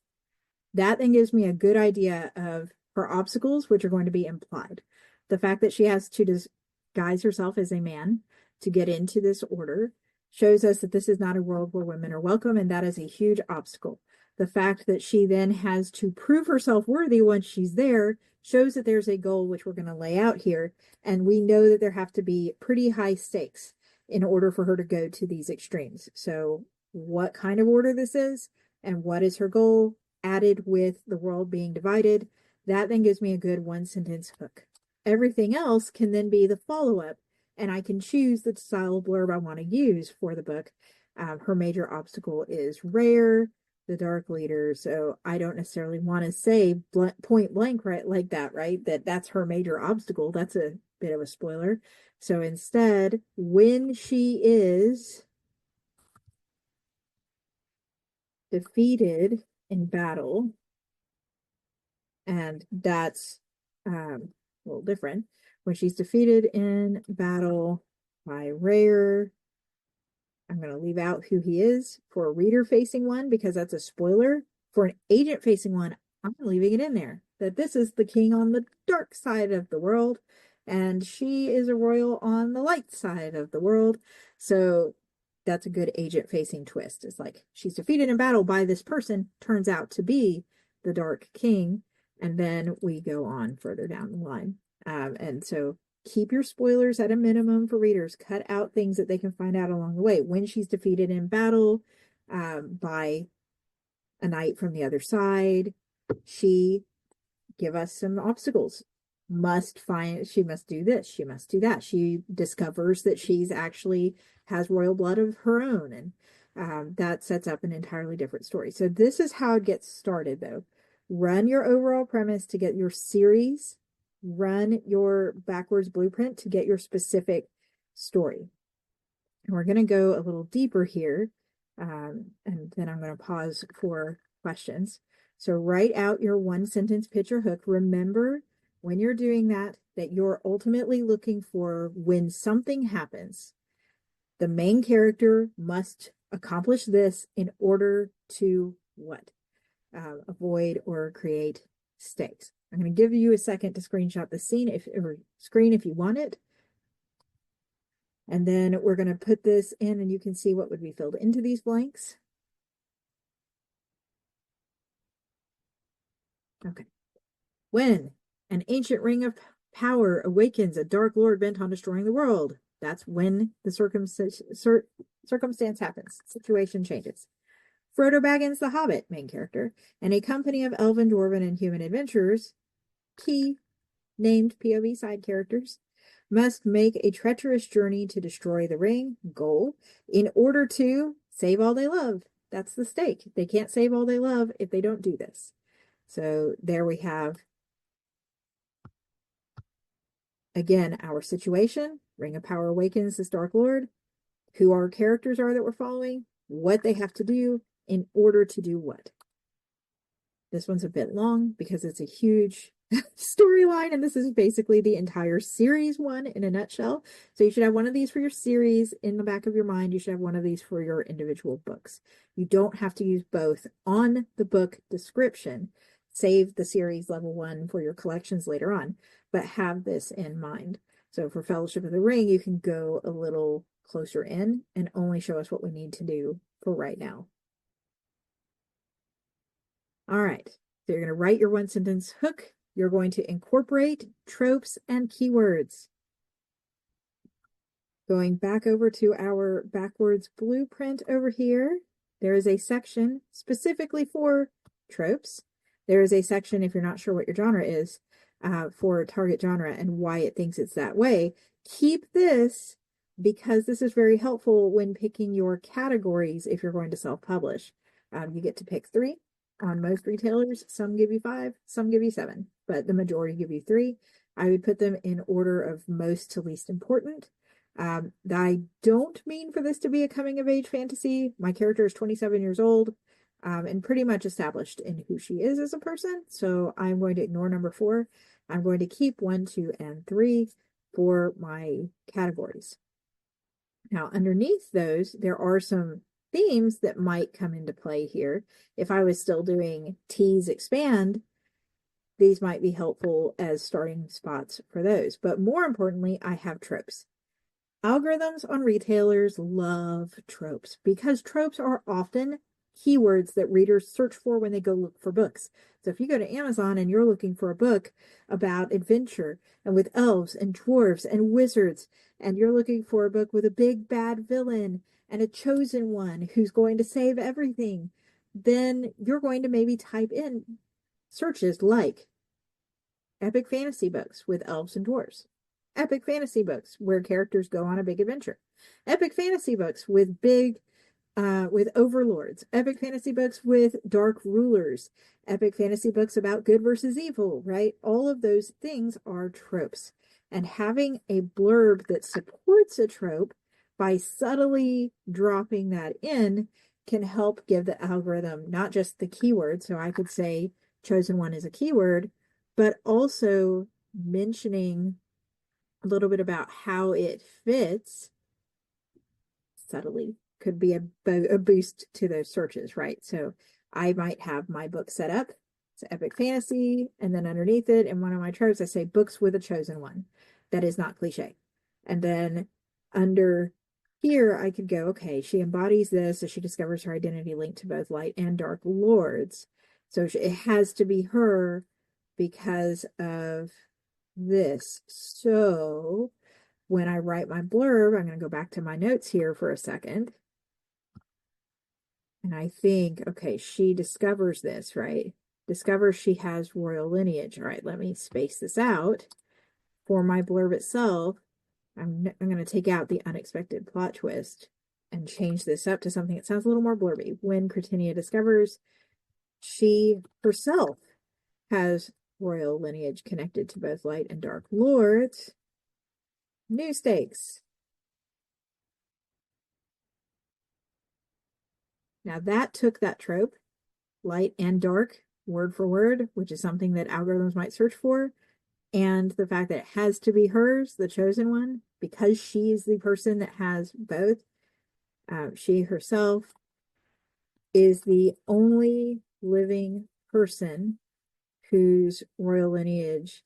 That then gives me a good idea of her obstacles, which are going to be implied. The fact that she has to disguise herself as a man to get into this order shows us that this is not a world where women are welcome, and that is a huge obstacle. The fact that she then has to prove herself worthy once she's there shows that there's a goal, which we're going to lay out here, and we know that there have to be pretty high stakes in order for her to go to these extremes. So what kind of order this is and what is her goal, added with the world being divided, that then gives me a good one sentence hook. Everything else can then be the follow-up, and I can choose the style of blurb I want to use for the book. Her major obstacle is Rayr, the dark leader. So I don't necessarily want to say point blank right like that, right? That's her major obstacle. That's a bit of a spoiler. So instead, when she is defeated in battle, and that's a little different. When she's defeated in battle by Rayr, I'm going to leave out who he is for a reader-facing one because that's a spoiler. For an agent-facing one, I'm leaving it in there, that this is the king on the dark side of the world, and she is a royal on the light side of the world. So that's a good agent-facing twist. It's like she's defeated in battle by this person, turns out to be the Dark King, and then we go on further down the line. And so keep your spoilers at a minimum for readers. Cut out things that they can find out along the way. When she's defeated in battle by a knight from the other side. She give us some obstacles. She must do this, she must do that. She discovers that she's actually has royal blood of her own, and that sets up an entirely different story. So this is how it gets started, though. Run your overall premise to get your series, run your backwards blueprint to get your specific story. And we're going to go a little deeper here, and then I'm going to pause for questions. So write out your one sentence pitch or hook. Remember when you're doing that, that you're ultimately looking for when something happens, the main character must accomplish this in order to what? Avoid or create stakes. I'm going to give you a second to screenshot the scene or screen if you want it. And then we're going to put this in and you can see what would be filled into these blanks. Okay. When an ancient ring of power awakens a dark lord bent on destroying the world. That's when the circumstance happens. Situation changes. Frodo Baggins the Hobbit, main character, and a company of elven, dwarven, and human adventurers, key named POV side characters, must make a treacherous journey to destroy the ring, goal, in order to save all they love. That's the stake. They can't save all they love if they don't do this. So there we have, again, our situation. Ring of Power awakens this Dark Lord. Who our characters are that we're following. What they have to do in order to do what. This one's a bit long because it's a huge storyline, and this is basically the entire series one in a nutshell. So you should have one of these for your series in the back of your mind. You should have one of these for your individual books. You don't have to use both on the book description. Save the series level 1 for your collections later on, but have this in mind. So for Fellowship of the Ring, you can go a little closer in and only show us what we need to do for right now. All right, so you're going to write your one sentence hook. You're going to incorporate tropes and keywords. Going back over to our backwards blueprint over here, there is a section specifically for tropes. There is a section, if you're not sure what your genre is, for target genre and why it thinks it's that way. Keep this because this is very helpful when picking your categories if you're going to self-publish. You get to pick 3. On most retailers, some give you 5, some give you 7, but the majority give you 3. I would put them in order of most to least important. I don't mean for this to be a coming-of-age fantasy. My character is 27 years old and pretty much established in who she is as a person, so I'm going to ignore number 4. I'm going to keep 1, 2, and 3 for my categories. Now, underneath those, there are some themes that might come into play here. If I was still doing tease expand, these might be helpful as starting spots for those. But more importantly, I have tropes. Algorithms on retailers love tropes because tropes are often keywords that readers search for when they go look for books. So if you go to Amazon and you're looking for a book about adventure and with elves and dwarves and wizards, and you're looking for a book with a big bad villain and a chosen one who's going to save everything, then you're going to maybe type in searches like epic fantasy books with elves and dwarves, epic fantasy books where characters go on a big adventure, epic fantasy books with with overlords, epic fantasy books with dark rulers, epic fantasy books about good versus evil, right? All of those things are tropes. And having a blurb that supports a trope by subtly dropping that in can help give the algorithm not just the keyword. So I could say chosen one is a keyword, but also mentioning a little bit about how it fits subtly could be a boost to those searches, right? So I might have my book set up. It's epic fantasy, and then underneath it, in one of my tropes, I say books with a chosen one. That is not cliche. And then under here, I could go, okay, she embodies this as she discovers her identity linked to both light and dark lords. So it has to be her because of this. So when I write my blurb, I'm going to go back to my notes here for a second. And I think, okay, she discovers this, right? Discovers she has royal lineage. All right, let me space this out. For my blurb itself, I'm going to take out the unexpected plot twist and change this up to something that sounds a little more blurby. When Cretinia discovers she herself has royal lineage connected to both light and dark lords, new stakes. Now that took that trope, light and dark, word for word, which is something that algorithms might search for, and the fact that it has to be hers, the chosen one, because she's the person that has both. She herself is the only living person whose royal lineage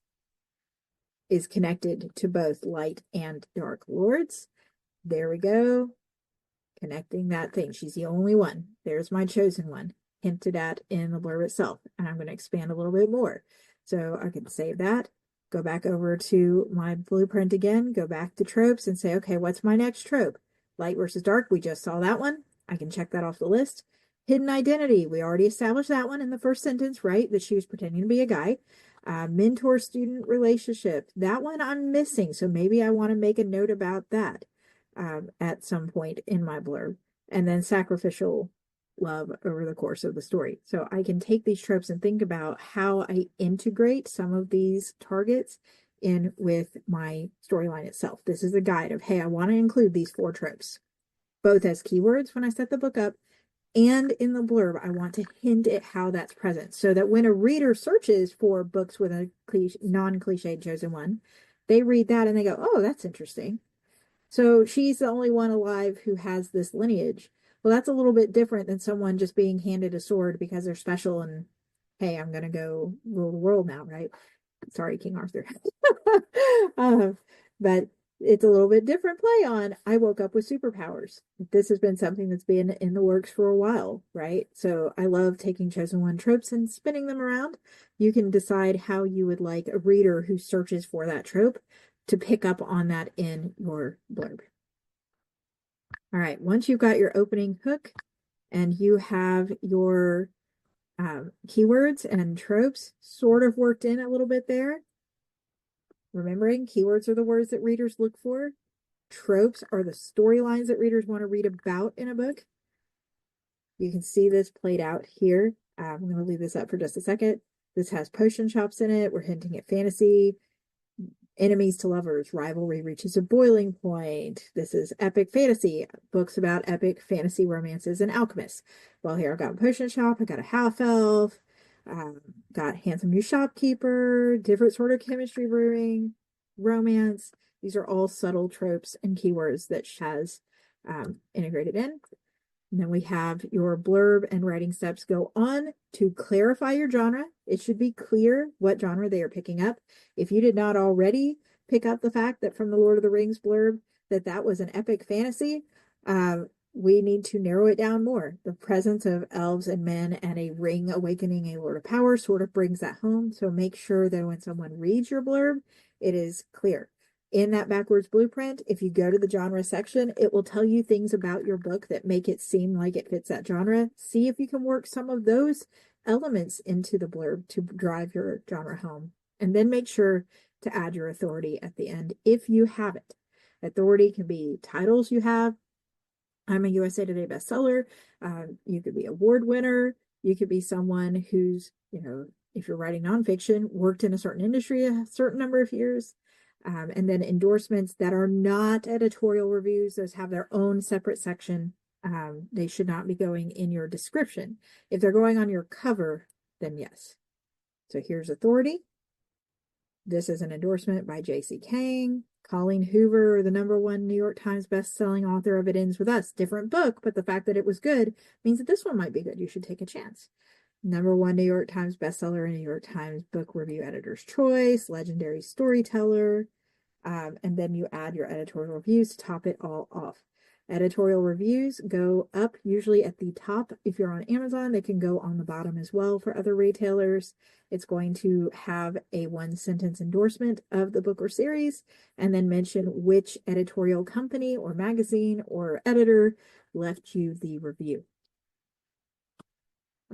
is connected to both light and dark lords. There we go. Connecting that thing. She's the only one. There's my chosen one, hinted at in the blurb itself. And I'm going to expand a little bit more. So I can save that, go back over to my blueprint again, go back to tropes and say, okay, what's my next trope? Light versus dark. We just saw that one. I can check that off the list. Hidden identity. We already established that one in the first sentence, right? That she was pretending to be a guy. Mentor-student relationship. That one I'm missing. So maybe I want to make a note about that at some point in my blurb. And then sacrificial love over the course of the story. So I can take these tropes and think about how I integrate some of these targets in with my storyline itself. This is a guide of, hey, I want to include these 4 tropes, both as keywords when I set the book up, and in the blurb, I want to hint at how that's present so that when a reader searches for books with a non-cliched chosen one, they read that and they go, oh, that's interesting. So she's the only one alive who has this lineage. Well, that's a little bit different than someone just being handed a sword because they're special and, hey, I'm going to go rule the world now, right? Sorry, King Arthur. But it's a little bit different play on I woke up with superpowers. This has been something that's been in the works for a while, right? So I love taking chosen one tropes and spinning them around. You can decide how you would like a reader who searches for that trope to pick up on that in your blurb. All right, once you've got your opening hook and you have your keywords and tropes sort of worked in a little bit there, remembering keywords are the words that readers look for. Tropes are the storylines that readers want to read about in a book. You can see this played out here. I'm going to leave this up for just a second. This has potion shops in it. We're hinting at fantasy. Enemies to lovers, rivalry reaches a boiling point. This is epic fantasy, books about epic fantasy romances and alchemists. Well, here I've got a potion shop, I got a half elf, got handsome new shopkeeper, different sort of chemistry brewing, romance. These are all subtle tropes and keywords that Shaz integrated in. And then we have your blurb and writing steps go on to clarify your genre. It should be clear what genre they are picking up. If you did not already pick up the fact that from the Lord of the Rings blurb that was an epic fantasy, we need to narrow it down more. The presence of elves and men and a ring awakening a Lord of Power sort of brings that home. So make sure that when someone reads your blurb, it is clear. In that backwards blueprint, if you go to the genre section, it will tell you things about your book that make it seem like it fits that genre. See if you can work some of those elements into the blurb to drive your genre home. And then make sure to add your authority at the end if you have it. Authority can be titles you have. I'm a USA Today bestseller. You could be award winner. You could be someone who's, if you're writing nonfiction, worked in a certain industry a certain number of years. And then endorsements that are not editorial reviews, those have their own separate section. They should not be going in your description. If they're going on your cover, then yes. So here's authority. This is an endorsement by J.C. Kang. Colleen Hoover, the #1 New York Times bestselling author of It Ends With Us. Different book, but the fact that it was good means that this one might be good. You should take a chance. #1 New York Times bestseller and New York Times Book Review Editor's Choice, legendary storyteller. And then you add your editorial reviews to top it all off. Editorial reviews go up usually at the top. If you're on Amazon, they can go on the bottom as well for other retailers. It's going to have a 1-sentence endorsement of the book or series, and then mention which editorial company or magazine or editor left you the review.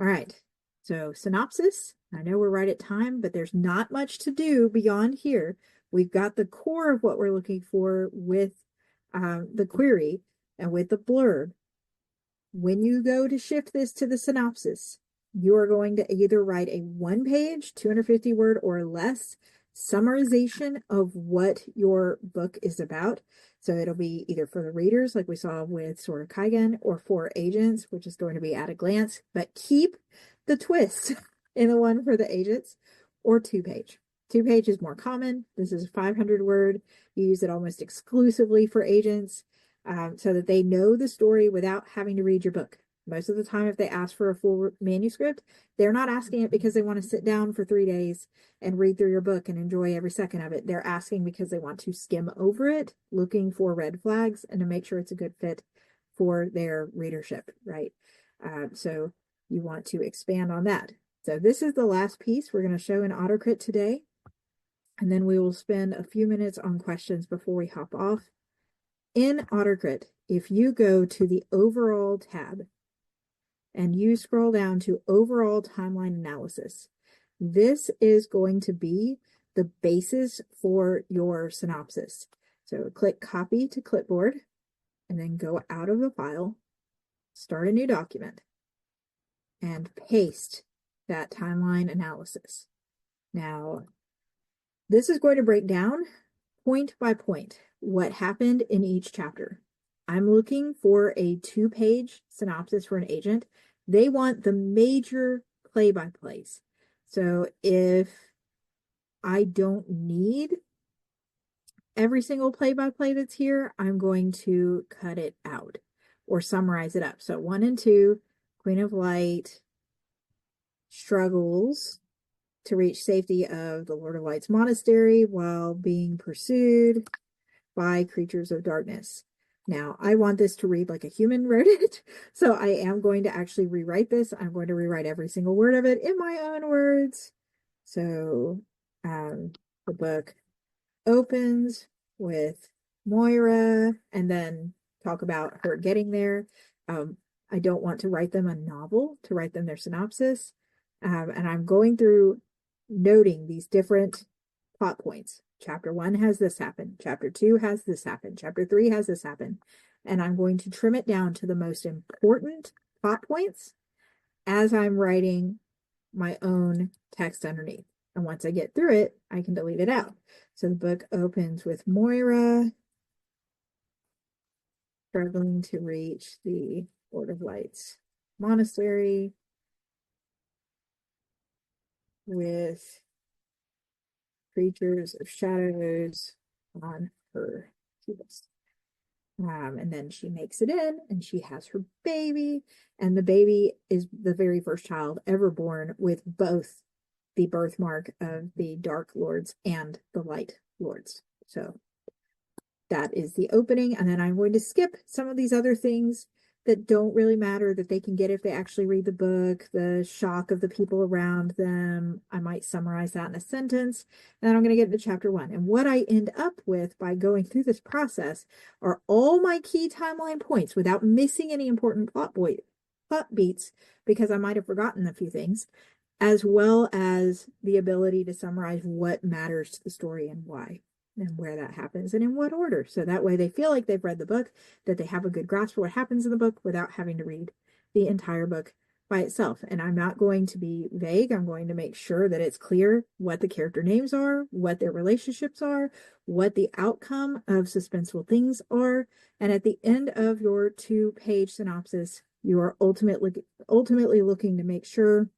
All right. So synopsis. I know we're right at time, but there's not much to do beyond here. We've got the core of what we're looking for with the query and with the blurb. When you go to shift this to the synopsis, you are going to either write a 1-page, 250 word or less summarization of what your book is about. So it'll be either for the readers, like we saw with Sword of Kaigen, or for agents, which is going to be at a glance, but keep the twist in the one for the agents, or 2-page. 2-page is more common. This is 500 word. You use it almost exclusively for agents. So that they know the story without having to read your book. Most of the time, if they ask for a full manuscript, they're not asking it because they want to sit down for 3 days and read through your book and enjoy every second of it. They're asking because they want to skim over it, looking for red flags and to make sure it's a good fit for their readership, right? So you want to expand on that. So this is the last piece we're going to show in AutoCrit today. And then we will spend a few minutes on questions before we hop off. In AutoCrit, if you go to the Overall tab and you scroll down to Overall Timeline Analysis, this is going to be the basis for your synopsis. So click Copy to Clipboard, and then go out of the file, start a new document, and paste that timeline analysis. Now, this is going to break down point by point what happened in each chapter. I'm looking for a 2-page synopsis for an agent. They want the major play-by-plays. So if I don't need every single play-by-play that's here, I'm going to cut it out or summarize it up. So 1 and 2, Queen of Light struggles to reach safety of the Lord of Light's monastery while being pursued by creatures of darkness. Now, I want this to read like a human wrote it, so I am going to actually rewrite this. I'm going to rewrite every single word of it in my own words. So the book opens with Moira and then talk about her getting there. I don't want to write them a novel, to write them their synopsis. And I'm going through noting these different plot points. Chapter 1 has this happen. Chapter 2 has this happen. Chapter 3 has this happen. And I'm going to trim it down to the most important plot points as I'm writing my own text underneath. And once I get through it, I can delete it out. So the book opens with Moira struggling to reach the Lord of Light's monastery with creatures of shadows on her heels. And then she makes it in and she has her baby, and the baby is the very first child ever born with both the birthmark of the Dark Lords and the Light Lords. So that is the opening, and then I'm going to skip some of these other things that don't really matter that they can get if they actually read the book, the shock of the people around them. I might summarize that in a sentence, and then I'm going to get into chapter 1. And what I end up with by going through this process are all my key timeline points without missing any important plot beats, because I might have forgotten a few things, as well as the ability to summarize what matters to the story and why, and where that happens and in what order. So that way they feel like they've read the book, that they have a good grasp of what happens in the book without having to read the entire book by itself. And I'm not going to be vague. I'm going to make sure that it's clear what the character names are, what their relationships are, what the outcome of suspenseful things are. And at the end of your 2-page synopsis, you are ultimately looking to make sure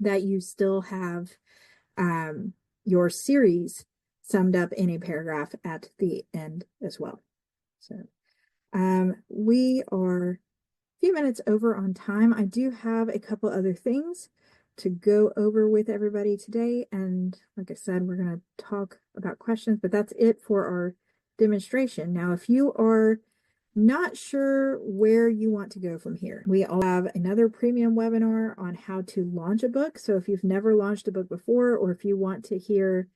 that you still have your series summed up in a paragraph at the end as well. So we are a few minutes over on time. I do have a couple other things to go over with everybody today. And like I said, we're going to talk about questions, but that's it for our demonstration. Now, if you are not sure where you want to go from here, we all have another premium webinar on how to launch a book. So if you've never launched a book before, or if you want to hear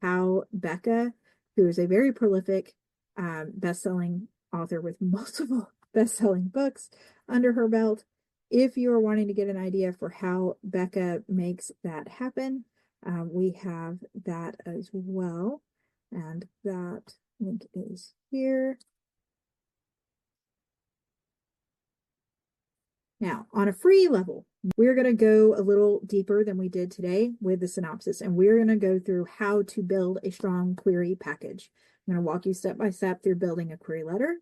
how Becca, who is a very prolific best-selling author with multiple best-selling books under her belt, If you are wanting to get an idea for how Becca makes that happen, we have that as well. And that link is here. Now, on a free level, we're going to go a little deeper than we did today with the synopsis, and we're going to go through how to build a strong query package. I'm going to walk you step by step through building a query letter,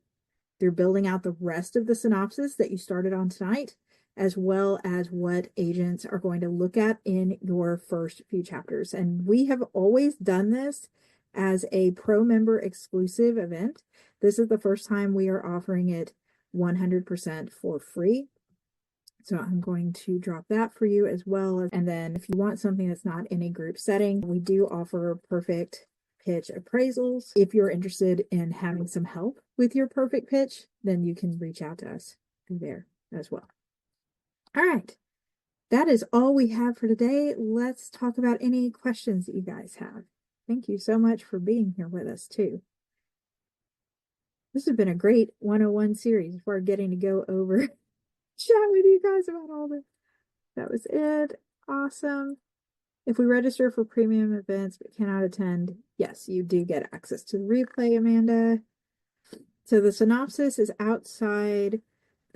through building out the rest of the synopsis that you started on tonight, as well as what agents are going to look at in your first few chapters. And we have always done this as a pro member exclusive event. This is the first time we are offering it 100% for free. So I'm going to drop that for you as well. And then if you want something that's not in a group setting, we do offer perfect pitch appraisals. If you're interested in having some help with your perfect pitch, then you can reach out to us there as well. All right. That is all we have for today. Let's talk about any questions that you guys have. Thank you so much for being here with us too. This has been a great 101 series for getting to go over chat with you guys about all this. That was it. Awesome. If we register for premium events but cannot attend, yes, you do get access to the replay, Amanda. So the synopsis is outside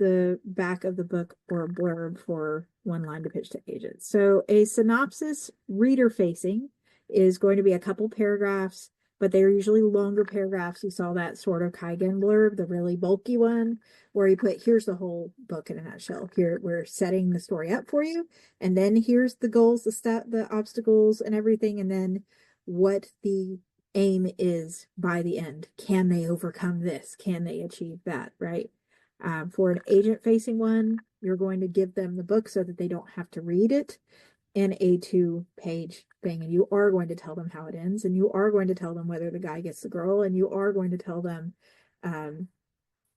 the back of the book or a blurb for one line to pitch to agents. So a synopsis reader facing is going to be a couple paragraphs, but they're usually longer paragraphs. You saw that sort of Kaigen blurb, the really bulky one, where you put, here's the whole book in a nutshell. Here, we're setting the story up for you. And then here's the goals, the obstacles and everything. And then what the aim is by the end. Can they overcome this? Can they achieve that? Right? For an agent facing one, you're going to give them the book so that they don't have to read it in a 2-page thing. And you are going to tell them how it ends, and you are going to tell them whether the guy gets the girl, and you are going to tell them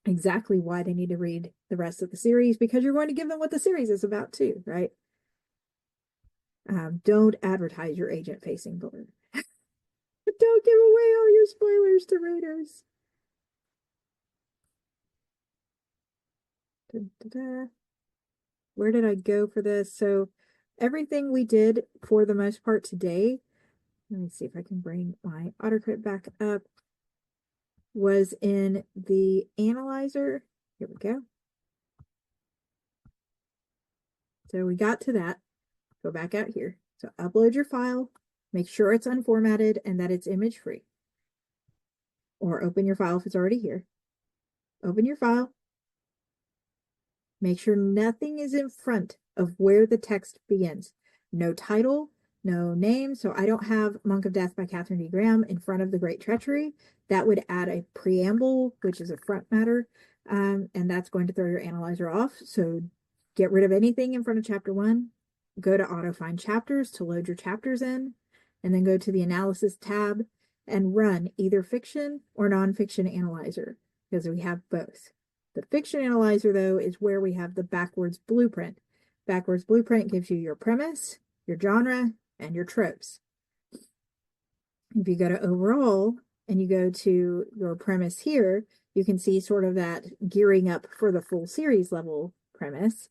exactly why they need to read the rest of the series, because you're going to give them what the series is about too, right? Don't advertise your agent facing blurb. Don't give away all your spoilers to readers. Da, da, da. Where did I go for this? So everything we did for the most part today, let me see if I can bring my AutoCrit back up, was in the analyzer. Here we go. So we got to that. Go back out here. So upload your file, make sure it's unformatted and that it's image free. Or open your file if it's already here. Open your file. Make sure nothing is in front of where the text begins. No title, no name. So I don't have Monk of Death by Catherine D. Graham in front of The Great Treachery. That would add a preamble, which is a front matter. And that's going to throw your analyzer off. So get rid of anything in front of chapter 1. Go to Auto Find Chapters to load your chapters in. And then go to the Analysis tab and run either fiction or nonfiction analyzer, because we have both. The fiction analyzer, though, is where we have the backwards blueprint. Backwards blueprint gives you your premise, your genre, and your tropes. If you go to overall and you go to your premise here, you can see sort of that gearing up for the full series level premise,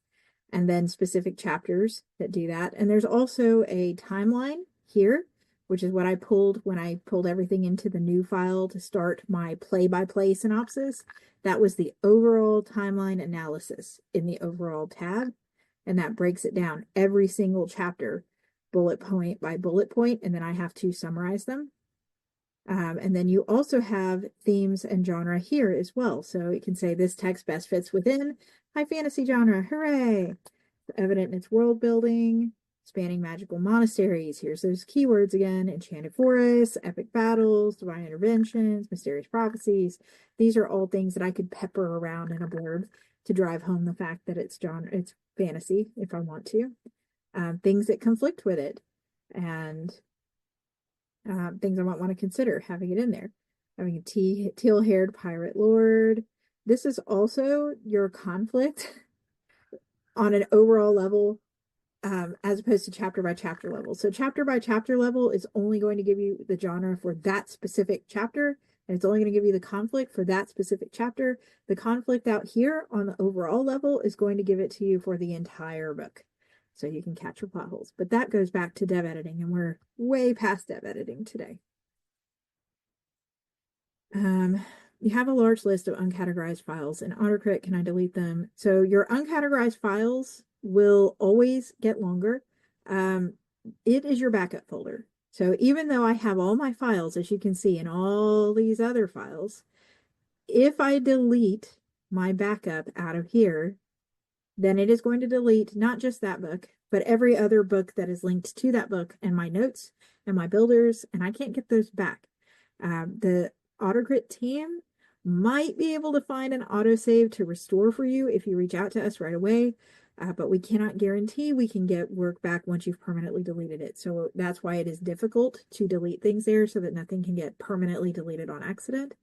and then specific chapters that do that. And there's also a timeline here, which is what I pulled when I pulled everything into the new file to start my play-by-play synopsis. That was the overall timeline analysis in the overall tab. And that breaks it down every single chapter, bullet point by bullet point, and then I have to summarize them. And then you also have themes and genre here as well. So it can say this text best fits within high fantasy genre. Hooray! Evident in its world building, spanning magical monasteries. Here's those keywords again: enchanted forests, epic battles, divine interventions, mysterious prophecies. These are all things that I could pepper around in a blurb to drive home the fact that it's genre, it's fantasy if I want to. Things that conflict with it, and things I might want to consider having it in there. Having a teal-haired pirate lord. This is also your conflict on an overall level, as opposed to chapter by chapter level. So chapter by chapter level is only going to give you the genre for that specific chapter. and it's only going to give you the conflict for that specific chapter. The conflict out here on the overall level is going to give it to you for the entire book, so you can catch your plot holes. But that goes back to dev editing, and we're way past dev editing today. You have a large list of uncategorized files. In AutoCrit, can I delete them? So your uncategorized files will always get longer. It is your backup folder. So even though I have all my files, as you can see, in all these other files, if I delete my backup out of here, then it is going to delete not just that book, but every other book that is linked to that book, and my notes and my builders, and I can't get those back. The AutoCrit team might be able to find an autosave to restore for you if you reach out to us right away, but we cannot guarantee we can get work back once you've permanently deleted it. So that's why it is difficult to delete things there, so that nothing can get permanently deleted on accident.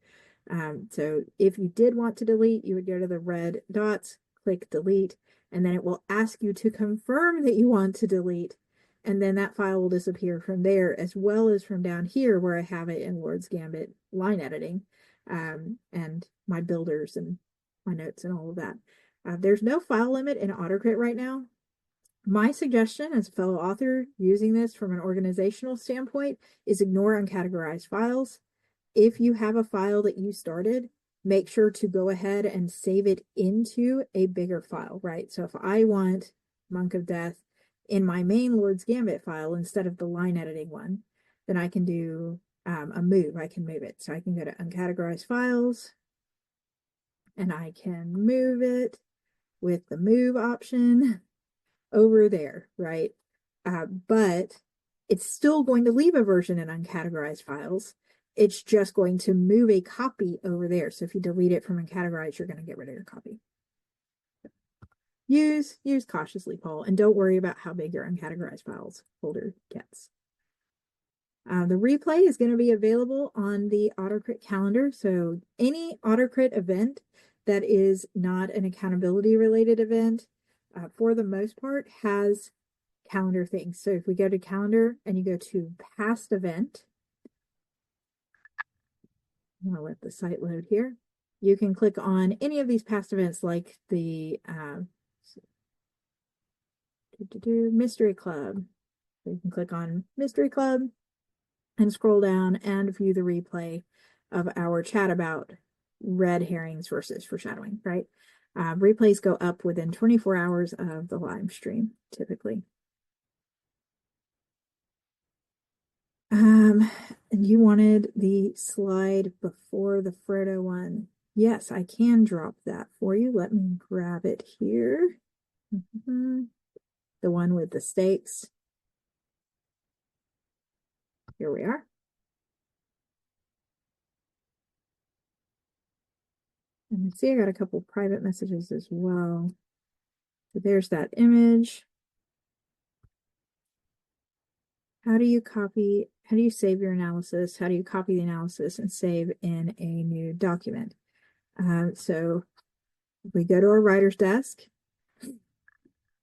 So if you did want to delete, you would go to the red dots, click delete, and then it will ask you to confirm that you want to delete. And then that file will disappear from there, as well as from down here where I have it in Lord's Gambit line editing, and my builders and my notes and all of that. There's no file limit in AutoCrit right now. My suggestion as a fellow author using this from an organizational standpoint is ignore uncategorized files. If you have a file that you started, make sure to go ahead and save it into a bigger file, right? So if I want Monk of Death in my main Lord's Gambit file instead of the line editing one, then I can do a move. I can move it. So I can go to uncategorized files, and I can move it with the move option over there, right? But it's still going to leave a version in uncategorized files. It's just going to move a copy over there. So if you delete it from uncategorized, you're going to get rid of your copy. Use cautiously, Paul, and don't worry about how big your uncategorized files folder gets. The replay is going to be available on the AutoCrit calendar. So any AutoCrit event that is not an accountability related event, for the most part, has calendar things. So if we go to calendar and you go to past event, I'm going to let the site load here. You can click on any of these past events, like the Mystery Club. So you can click on Mystery Club and scroll down and view the replay of our chat about red herrings versus foreshadowing, right? Replays go up within 24 hours of the live stream, typically. And you wanted the slide before the Frodo one. Yes, I can drop that for you. Let me grab it here. The one with the stakes. Here we are. And let's see, I got a couple private messages as well. So there's that image. How do you save your analysis? How do you copy the analysis and save in a new document? So if we go to our writer's desk,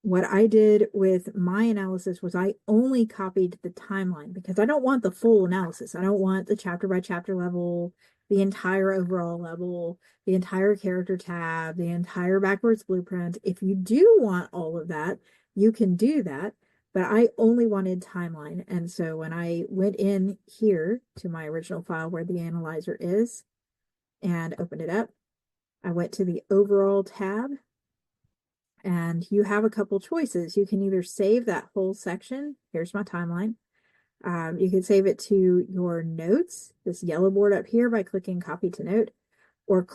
what I did with my analysis was I only copied the timeline because I don't want the full analysis. I don't want the chapter by chapter level, the entire overall level, the entire character tab, the entire backwards blueprint. If you do want all of that, you can do that. But I only wanted timeline. And so when I went in here to my original file where the analyzer is and opened it up, I went to the overall tab, and you have a couple choices. You can either save that whole section. Here's my timeline. You can save it to your notes, this yellow board up here, by clicking copy to note, or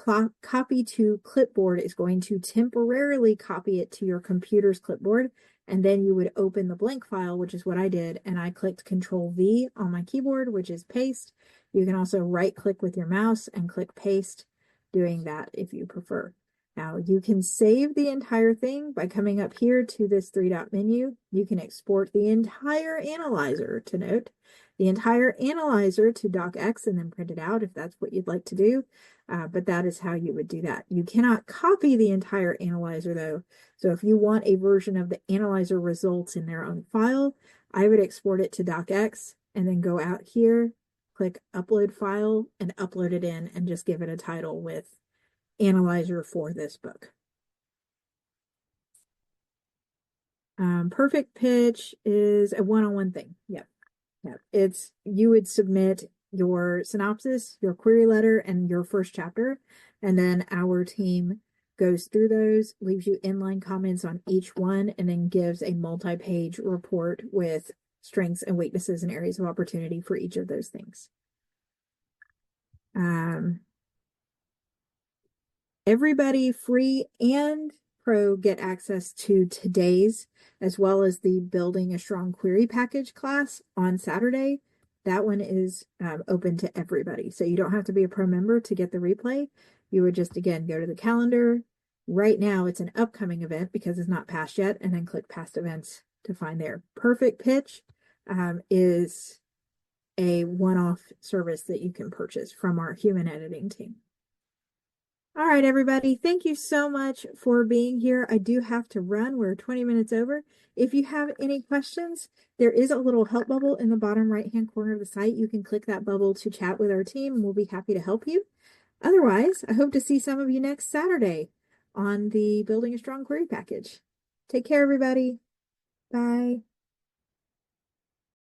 copy to clipboard is going to temporarily copy it to your computer's clipboard. And then you would open the blank file, which is what I did. And I clicked Control V on my keyboard, which is paste. You can also right click with your mouse and click paste, doing that if you prefer. Now you can save the entire thing by coming up here to this three-dot menu. You can export the entire analyzer to Note, the entire analyzer to docx, and then print it out if that's what you'd like to do. But that is how you would do that. You cannot copy the entire analyzer though. So if you want a version of the analyzer results in their own file, I would export it to docx and then go out here click upload file and upload it in and just give it a title with analyzer for this book. Perfect pitch is a one-on-one thing. Yep. It's, you would submit your synopsis, your query letter, and your first chapter, and then our team goes through those, leaves you inline comments on each one, and then gives a multi-page report with strengths and weaknesses and areas of opportunity for each of those things. Everybody, free and pro, get access to today's, as well as the Building a Strong Query package class on Saturday. That one is open to everybody. So you don't have to be a pro member to get the replay. You would just, again, go to the calendar. Right now, it's an upcoming event because it's not past yet, and then click past events to find there. Perfect Pitch is a one-off service that you can purchase from our human editing team. All right, everybody. Thank you so much for being here. I do have to run. We're 20 minutes over. If you have any questions, there is a little help bubble in the bottom right-hand corner of the site. You can click that bubble to chat with our team, and we'll be happy to help you. Otherwise, I hope to see some of you next Saturday on the Building a Strong Query package. Take care, everybody. Bye.